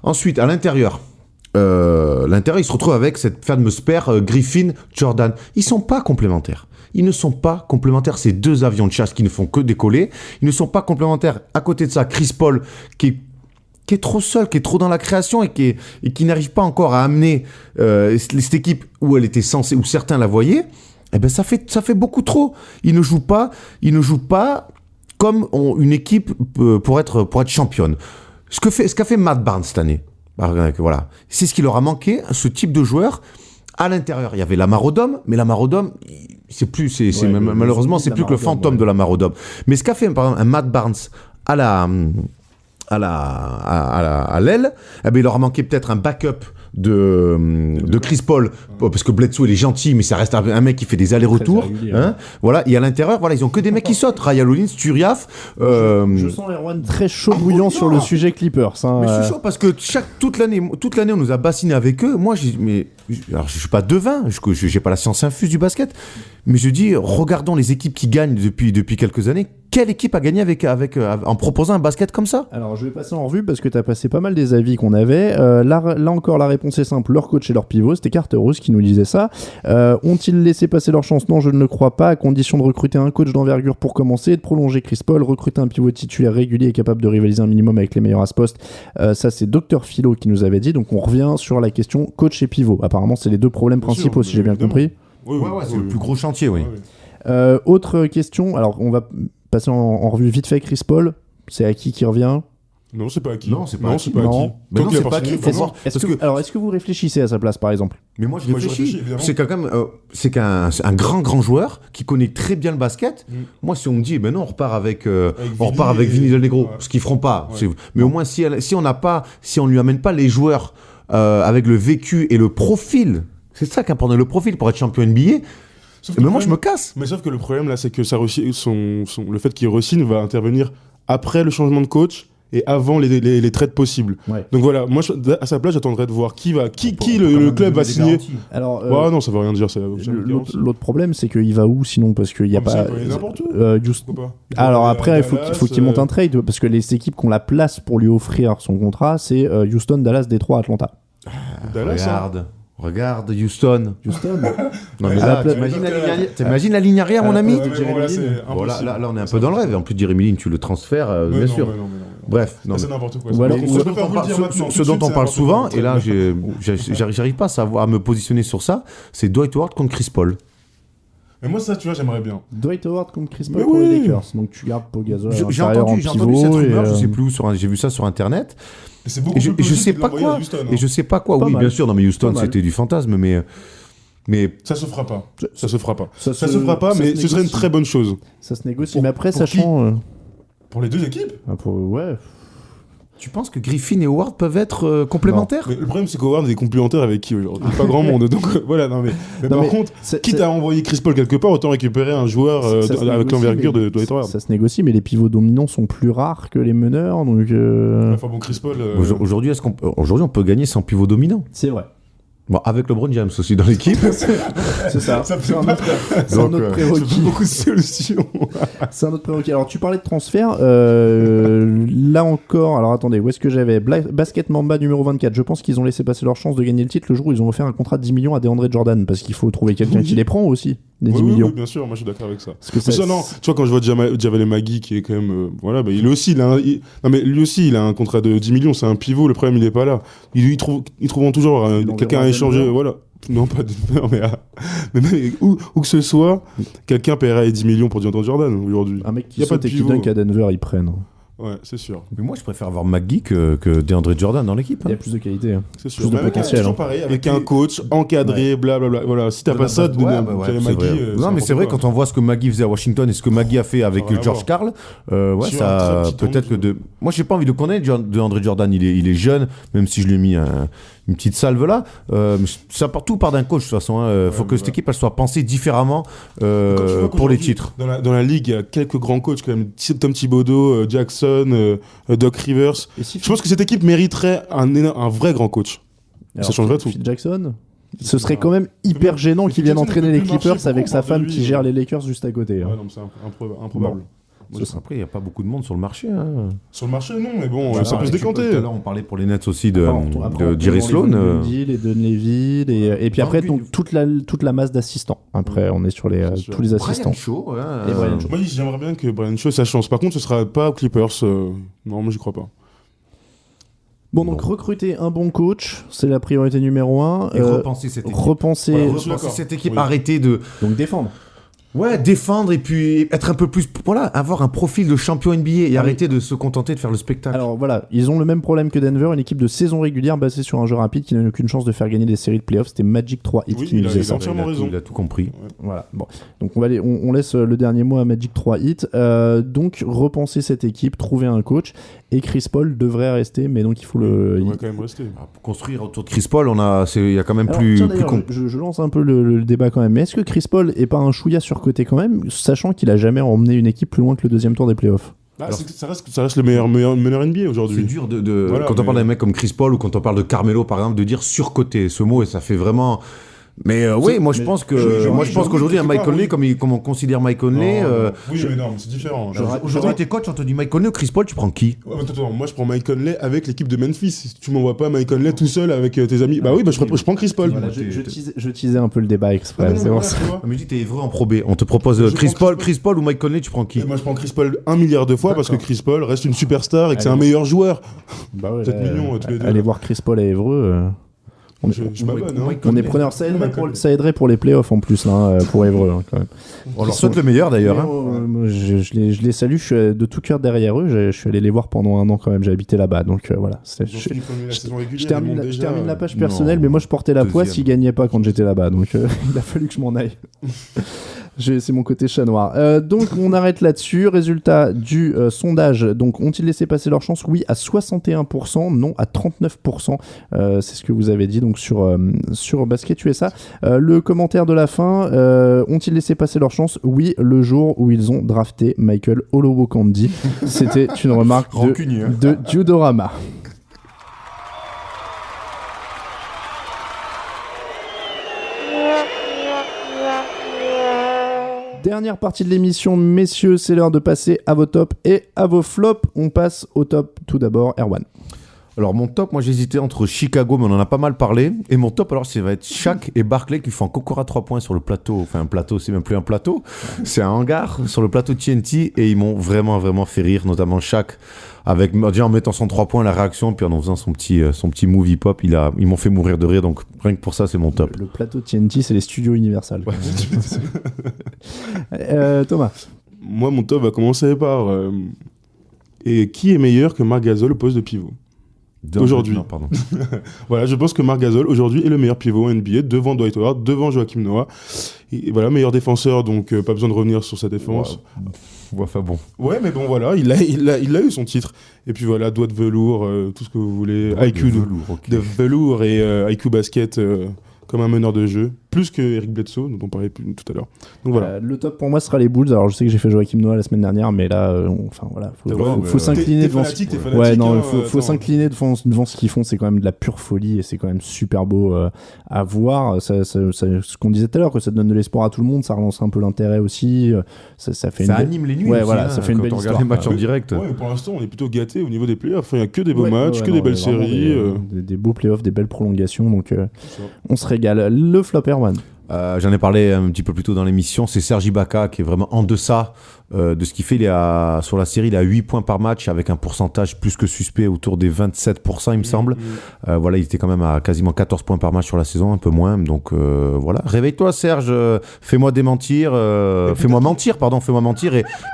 Ensuite, à l'intérieur, il se retrouve avec cette fameuse paire Griffin-Jordan. Ils sont pas complémentaires. Ils ne sont pas complémentaires, ces deux avions de chasse qui ne font que décoller. Ils ne sont pas complémentaires. À côté de ça, Chris Paul qui est trop seul, qui est trop dans la création et qui n'arrive pas encore à amener cette équipe où elle était censée, où certains la voyaient, eh ben ça fait beaucoup trop. Il ne joue pas comme une équipe pour être championne. Ce qu'a fait Matt Barnes cette année, voilà, c'est ce qui leur a manqué, ce type de joueur. À l'intérieur, il y avait Lamar Odom, mais Lamar Odom, malheureusement, c'est plus que le fantôme de Lamar Odom. Mais ce qu'a fait, par exemple, un Matt Barnes à l'aile, eh ben, il leur a manqué peut-être un backup de Chris Paul, parce que Bledsoe il est gentil, mais ça reste un mec qui fait des allers-retours. Voilà. Et à l'intérieur, voilà, ils ont que des mecs qui sautent. Ryan Hollins, Turiaf. Je sens Erwan très chaud bouillant sur le sujet Clippers. Mais je suis chaud parce que toute l'année, on nous a bassiné avec eux. Moi, alors je suis pas devin, je n'ai pas la science infuse du basket, mais je dis, regardons les équipes qui gagnent depuis quelques années. Quelle équipe a gagné en proposant un basket comme ça ? Alors, je vais passer en revue parce que tu as passé pas mal des avis qu'on avait. Là encore, la réponse est simple. Leur coach et leur pivot, c'était Carter Rose qui nous disait ça. Ont-ils laissé passer leur chance ? Non, je ne le crois pas, à condition de recruter un coach d'envergure pour commencer, de prolonger Chris Paul, recruter un pivot titulaire régulier et capable de rivaliser un minimum avec les meilleurs à ce poste. Ça, c'est Dr Philo qui nous avait dit. Donc, on revient sur la question coach et pivot. Apparemment, c'est les deux problèmes principaux, si j'ai bien compris. Oui, c'est le plus gros chantier, oui. Autre question, alors on va passer en revue vite fait. Chris Paul, c'est à qui revient ? Non, c'est pas acquis. Non, c'est pas acquis. C'est pas acquis. Mais non, Tant qu'il c'est a pas acquis. signé, Alors, est-ce que vous réfléchissez à sa place, par exemple ? Mais moi, je Moi, je réfléchis. réfléchis, évidemment. C'est quelqu'un, c'est un grand joueur qui connaît très bien le basket. Moi, si on me dit, ben non, on repart avec Vinny Del Negro, ce qu'ils feront pas. Ouais. Mais au moins, si on lui amène pas les joueurs avec le vécu et le profil, c'est ça qu'importe, le profil pour être champion NBA. Mais moi, je me casse. Mais sauf que le problème là, c'est que le fait qu'il re-signe va intervenir après le changement de coach et avant les trades possibles. Ouais. Donc voilà, moi à sa place, j'attendrais de voir qui le club va signer. Alors, Non, ça veut rien dire. l'autre problème, c'est qu'il va où sinon? Parce qu'il n'y a pas. N'importe où. Pourquoi pas. Alors après, il faut qu'il monte un trade parce que les équipes qui ont la place pour lui offrir son contrat, c'est Houston, Dallas, Détroit, Atlanta. Dallas, Regarde Houston. Non mais Ah, là, t'imagines la ligne arrière, mon ami. Bon, là, on est un peu dans le rêve. En plus, Jeremy Lin, tu le transfères, bien sûr. Bref, non, c'est n'importe quoi. Ou alors, ce dont on parle souvent, et là, j'arrive pas à me positionner sur ça, c'est Dwight Howard contre Chris Paul. Mais moi, ça, tu vois, j'aimerais bien. Dwight Howard contre Chris Paul Mais pour les oui. Lakers. Donc tu gardes Pogazol à J'ai l'intérieur en entendu pivot. cette rumeur, et, je sais plus où, j'ai vu ça sur internet. Et c'est beaucoup Et je plus sais possible pas de l'envoyer quoi. à Houston, hein. Et je sais pas quoi. Pas Oui, mal. bien sûr, non mais Houston, Pas mal. c'était du fantasme, mais Ça se fera pas. Ça se fera pas. Ça Ça se fera pas, ça mais se ce serait une négocie. très bonne chose. Ça se négocie. Pour- Mais après, pour sachant. Pour les deux équipes. Ouais. tu penses que Griffin et Howard peuvent être complémentaires? Mais le problème, c'est qu'Howard est complémentaire avec qui aujourd'hui? Pas grand monde. Donc voilà, non mais Non, par mais contre, c'est- quitte c'est- à envoyer Chris Paul quelque part, autant récupérer un joueur ça se avec négocie, l'envergure mais de Dwight Howard. Ça se négocie, mais les pivots dominants sont plus rares que les meneurs. Donc. Enfin bon, Chris Paul. Aujourd'hui, aujourd'hui, on peut gagner sans pivot dominant. C'est vrai. Bon, avec LeBron James aussi dans l'équipe. C'est ça. Ça C'est fait un pas- autre- c'est un Donc, autre ça prérequis. fait beaucoup de solutions. C'est un autre prérequis. Alors, tu parlais de transfert. Là encore, alors attendez, où est-ce que j'avais Basket Mamba numéro 24. Je pense qu'ils ont laissé passer leur chance de gagner le titre le jour où ils ont offert un contrat de 10 millions à DeAndre Jordan. Parce qu'il faut trouver quelqu'un qui les prend aussi, les 10 Oui, millions. oui, bien sûr, moi je suis d'accord avec ça. Parce que Mais ça, non, tu vois, quand je vois Javel Magui qui est quand même. Voilà, bah, il est aussi. Non, mais lui aussi, il a un contrat de 10 millions, c'est un pivot, le problème, il est pas là. Ils trouveront toujours quelqu'un à échanger. Voilà. Non, pas de. Non, mais même où que ce soit, quelqu'un paiera les 10 millions pour DeAndre Jordan aujourd'hui. Un mec qui Y a pas saute de et qui pivot. dunk à Denver, ils prennent. Ouais, c'est sûr. Mais moi, je préfère avoir McGee que DeAndre Jordan dans l'équipe. Il y a plus de qualité. Hein. C'est sûr. Plus de Mais avec potentiel, toujours hein. pareil, avec Et un puis- coach encadré, blablabla. Voilà, si t'as pas ça, c'est vrai. Non, mais c'est vrai, quand on voit ce que Maggie faisait à Washington et ce que Maggie a fait avec Ça n'a rien à George voir. Karl, ouais, Sur ça un très petit peut-être que temps, de. Moi, j'ai pas envie de le connaître, DeAndre Jordan. Il est jeune, même si je lui ai mis une petite salve là. Ça part tout part d'un coach de toute façon. Faut que cette équipe elle soit pensée différemment pour les titres. Dans la ligue, il y a quelques grands coachs quand même. Tom Thibodeau, Jackson, Doc Rivers. Et si Je pense que cette équipe mériterait un vrai grand coach. Alors, ça changerait tout. Phil Jackson, ce serait quand même hyper gênant qu'il Phil vienne Jackson, entraîner il les peut plus marcher, Clippers avec sa pourquoi on parle femme de qui lui, gère les Lakers juste à côté. hein. Ouais, non, mais c'est improbable. Après, il n'y a pas beaucoup de monde sur le marché. Hein. Sur le marché, non, mais bon, Voilà, ça peut se Tu peux- décanter. Tout à l'heure, on parlait pour les Nets aussi de Après, on Jerry prend Sloan. les Von Gundy, les Dunleavy, et puis après Van donc toute la masse d'assistants. Après, on est sur C'est sûr. tous les assistants. Brian Shaw, Et Brian Shaw. Moi, j'aimerais bien que Brian Shaw sa chance. Par contre, ce sera pas aux Clippers. Non, moi, j'y crois pas. Bon, donc recruter un bon coach, c'est la priorité numéro 1. Et repenser cette équipe. Repenser, Voilà, Repenser d'accord. cette équipe, Oui. arrêter de. donc défendre. Ouais, défendre et puis être un peu plus. Voilà, avoir un profil de champion NBA et Ah arrêter de se contenter de faire le spectacle. Alors voilà, ils ont le même problème que Denver, une équipe de saison régulière basée sur un jeu rapide qui n'a aucune chance de faire gagner des séries de playoffs. C'était Magic 3 Hit Oui, qui nous il a- disait il a ça. entièrement raison. Il a tout compris. Voilà. Bon, donc on laisse le dernier mot à Magic 3 Hit. Donc repenser cette équipe, trouver un coach. Et Chris Paul devrait rester, mais donc il faut le. Il va quand même rester. Ah, pour construire autour de Chris Paul, il y a quand même Alors, plus, tiens, plus d'ailleurs, con. je lance un peu le débat quand même. Mais est-ce que Chris Paul est pas un chouïa surcoté quand même, sachant qu'il a jamais emmené une équipe plus loin que le deuxième tour des playoffs? Ah, ça reste le meilleur meneur NBA C'est aujourd'hui. dur Voilà, quand on mais- parle d'un mec comme Chris Paul ou quand on parle de Carmelo par exemple, de dire surcoté. Ce mot, et ça fait vraiment. Mais oui, moi je pense qu'aujourd'hui un Mike Conley, comme on considère Mike Conley. Oui, mais non, mais c'est différent. Aujourd'hui, tes coachs, on te dit Mike Conley ou Chris Paul, tu prends qui? Ouais, attends, moi je prends Mike Conley avec l'équipe de Memphis. Tu m'envoies pas Mike Conley tout seul avec tes amis. Bah oui, bah je prends Chris Paul. Voilà, je teasais un peu le débat exprès. c'est pour ça. Ah, mais dis, t'es vrai en Pro B. On te propose Je Chris prends Paul ou Mike Conley, tu prends qui? Moi je prends Chris Paul 1 milliard de fois parce que D'accord. Chris Paul reste une superstar et que c'est un Allez. meilleur joueur. Bah ouais, 7 millions, tous les deux. Allez voir Chris Paul à Évreux. Je m'abonne. Hein. On est preneur, ça aiderait pour les playoffs en plus, là, pour Évreux, hein, quand même. On leur souhaite le meilleur d'ailleurs. hein. Moi, je les salue, je suis de tout cœur derrière eux. Je suis allé les voir pendant un an quand même, j'ai habité là-bas, donc voilà. Ils ont fini premier la saison régulière, Je termine, ils montent je déjà, termine la page non, personnelle, mais moi je portais la poisse, deuxième. ils gagnaient pas quand j'étais là-bas, donc il a fallu que je m'en aille. C'est mon côté chat noir. Donc on arrête là-dessus. Résultat du sondage. Donc ont-ils laissé passer leur chance? Oui à 61%, non à 39%. C'est ce que vous avez dit donc sur Basket USA. Le commentaire de la fin. Ont-ils laissé passer leur chance? Oui, le jour où ils ont drafté Michael Olowokandi. C'était une remarque de Judorama. Dernière partie de l'émission, messieurs, c'est l'heure de passer à vos tops et à vos flops. On passe au top tout d'abord, Erwan. Alors mon top, moi j'hésitais entre Chicago, mais on en a pas mal parlé. Et mon top, alors ça va être Shaq et Barkley qui font un concours à 3 points sur le plateau. Enfin un plateau, c'est même plus un plateau, c'est un hangar sur le plateau TNT. Et ils m'ont vraiment fait rire, notamment Shaq, avec déjà en mettant son 3 points, la réaction, puis en faisant son petit move hip-hop. Ils m'ont fait mourir de rire, donc rien que pour ça, c'est mon top. Le plateau TNT, c'est les studios Universal. Thomas. Moi, mon top va commencer par... et qui est meilleur que Marc Gasol au poste de pivot aujourd'hui? Non, pardon. Voilà, je pense que Marc Gasol aujourd'hui est le meilleur pivot en NBA devant Dwight Howard, devant Joakim Noah. Et voilà, meilleur défenseur, donc pas besoin de revenir sur sa défense. Ouais, enfin bon. Ouais, mais bon, voilà, il a eu son titre. Et puis voilà, doigt de velours, tout ce que vous voulez. IQ de velours et IQ basket comme un meneur de jeu. Plus que Eric Bledsoe, dont on parlait tout à l'heure. Donc voilà. Le top pour moi sera les Bulls. Alors je sais que j'ai fait Joakim Noah la semaine dernière, mais là, faut s'incliner devant. Faut s'incliner devant ce qu'ils font. C'est quand même de la pure folie et c'est quand même super beau à voir. Ce qu'on disait tout à l'heure, que ça donne de l'espoir à tout le monde, ça relance un peu l'intérêt aussi. Ça anime les nuits. Ouais, aussi, voilà, ça fait une belle quand on histoire. regarde les matchs en direct. Ouais, pour l'instant, on est plutôt gâtés au niveau des playoffs. Il n'y a que des beaux matchs, que des belles séries. Des beaux playoffs, des belles prolongations. Donc on se régale. Le flop Erwan. J'en ai parlé un petit peu plus tôt dans l'émission, c'est Serge Ibaka qui est vraiment en deçà de ce qu'il fait. Sur la série, il a 8 points par match avec un pourcentage plus que suspect autour des 27%, il me semble. Voilà, il était quand même à quasiment 14 points par match sur la saison, un peu moins. Donc voilà, réveille-toi Serge, fais-moi mentir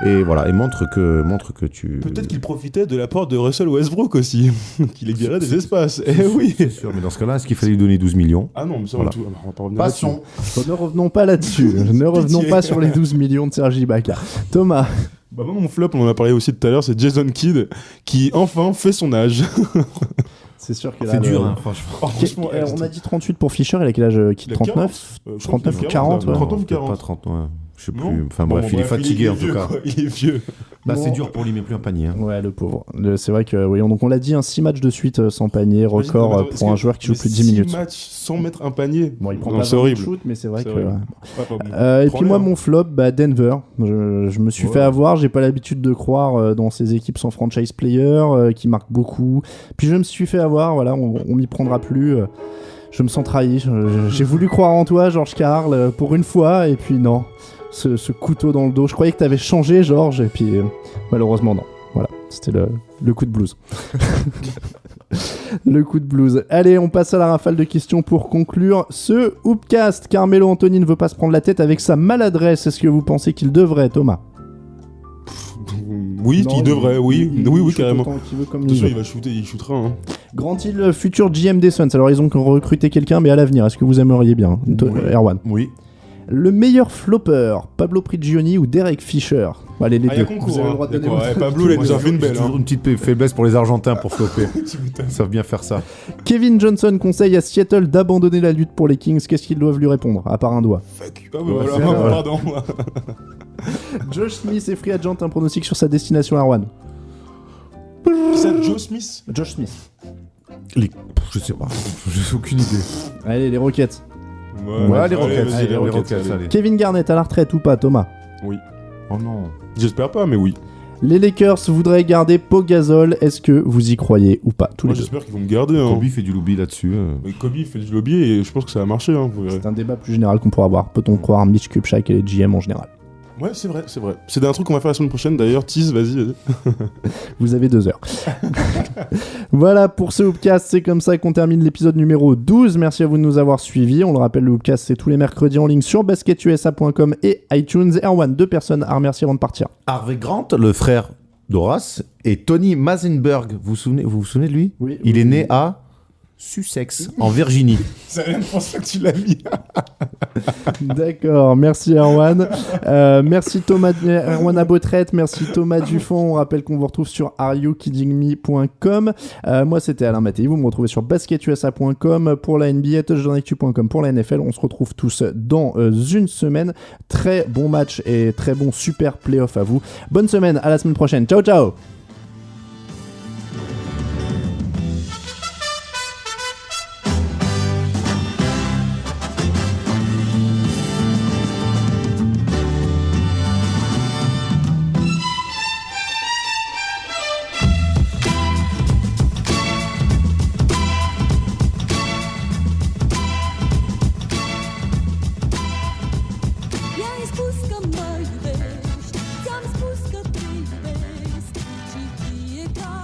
et voilà, et montre que tu... Peut-être qu'il profitait de l'apport de Russell Westbrook aussi, qu'il libérait des espaces. Eh oui, c'est sûr, mais dans ce cas-là, est-ce qu'il fallait lui donner 12 millions? Ah non, mais ça, voilà. on va pas revenir Passons. Ne revenons pas là-dessus. Ne revenons pas sur les 12 millions de Serge Ibaka. Thomas. Bah moi, mon flop, on en a parlé aussi tout à l'heure, c'est Jason Kidd qui enfin fait son âge. C'est sûr que c'est dur, hein, franchement. On a dit 38 pour Fischer, il a quel âge? 39 39 ou 40 39 ou 40. Pas 30, ouais. Je sais Non. plus. Enfin bref, il est fatigué en tout cas. Il est vieux. Bah, Non. c'est dur pour lui, mais plus un panier. Hein. Ouais, le pauvre. C'est vrai que, voyons, donc on l'a dit, 6 matchs de suite sans panier, record pour un joueur qui joue plus de 10 minutes. 6 matchs sans mettre un panier. Bon, il prend Non, pas c'est de horrible. shoot, mais c'est vrai C'est que... horrible. Et puis moi, mon flop, Denver. Je me suis fait avoir, j'ai pas l'habitude de croire dans ces équipes sans franchise player qui marquent beaucoup. Puis je me suis fait avoir, voilà, on m'y prendra plus. Je me sens trahi. J'ai voulu croire en toi, George Karl, pour une fois, et puis non. Ce couteau dans le dos. Je croyais que t'avais changé, George, et puis malheureusement non. Voilà, c'était le coup de blues. Le coup de blues. Allez, on passe à la rafale de questions pour conclure ce Hoopcast. Carmelo Anthony ne veut pas se prendre la tête avec sa maladresse. Est-ce que vous pensez qu'il devrait, Thomas? Oui, il devrait, oui. Oui, carrément. De toute façon, il va shooter, il shootera. Hein. Grand-il futur GM des Suns? Alors, ils ont recruté quelqu'un, mais à l'avenir, est-ce que vous aimeriez bien, Erwan? Oui. Le meilleur flopper, Pablo Prigioni ou Derek Fisher? Allez, les Il y a deux. concours. Vous avez le droit de donner votre- Pablo, il nous a fait une belle. J'ai toujours une petite faiblesse pour les Argentins pour flopper. Ils savent bien faire ça. Kevin Johnson conseille à Seattle d'abandonner la lutte pour les Kings. Qu'est-ce qu'ils doivent lui répondre, à part un doigt? Fuck. Ah, voilà, pardon. Josh Smith est free agent, un pronostic sur sa destination, Erwan? C'est Joe Smith. Josh Smith. Je sais pas. J'ai aucune idée. Allez, les Rockets. Ouais, les Rockets. vas-y, Allez, les Rockets, allez. Kevin Garnett à la retraite ou pas, Thomas? Oui. Oh non. J'espère pas, mais oui. Les Lakers voudraient garder Pau Gasol. Est-ce que vous y croyez ou pas? Tous Moi, les deux. j'espère qu'ils vont me garder. Hein. Kobe fait du lobby là-dessus. Kobe fait du lobby et je pense que ça va marcher. Hein, vous verrez. C'est un débat plus général qu'on pourra avoir. Peut-on croire Mitch Kupchak et les GM en général? Ouais, c'est vrai, c'est vrai. C'est un truc qu'on va faire la semaine prochaine d'ailleurs. Tease, vas-y. Vous avez 2 heures. Voilà pour ce Hoopcast, c'est comme ça qu'on termine l'épisode numéro 12. Merci à vous de nous avoir suivis. On le rappelle, le Hoopcast, c'est tous les mercredis en ligne sur basketusa.com et iTunes. Erwan, 2 personnes à remercier avant de partir. Harvey Grant, le frère d'Horace, et Tony Mazenberg. Vous vous souvenez de lui? Oui. Il est né à... Sussex, en Virginie. C'est rien pour ça que tu l'as mis. D'accord, merci Erwan. Merci Thomas, Erwan Abotrette, merci Thomas Dufont. On rappelle qu'on vous retrouve sur areyoukidingme.com. Moi c'était Alain Mattei, vous me retrouvez sur basketusa.com pour la NBA, touchdownactu.com pour la NFL. On se retrouve tous dans une semaine. Très bon match et très bon super playoff à vous. Bonne semaine, à la semaine prochaine. Ciao ciao. Jij spus că mă iubești, ți-am spus că te iubesc și fiecare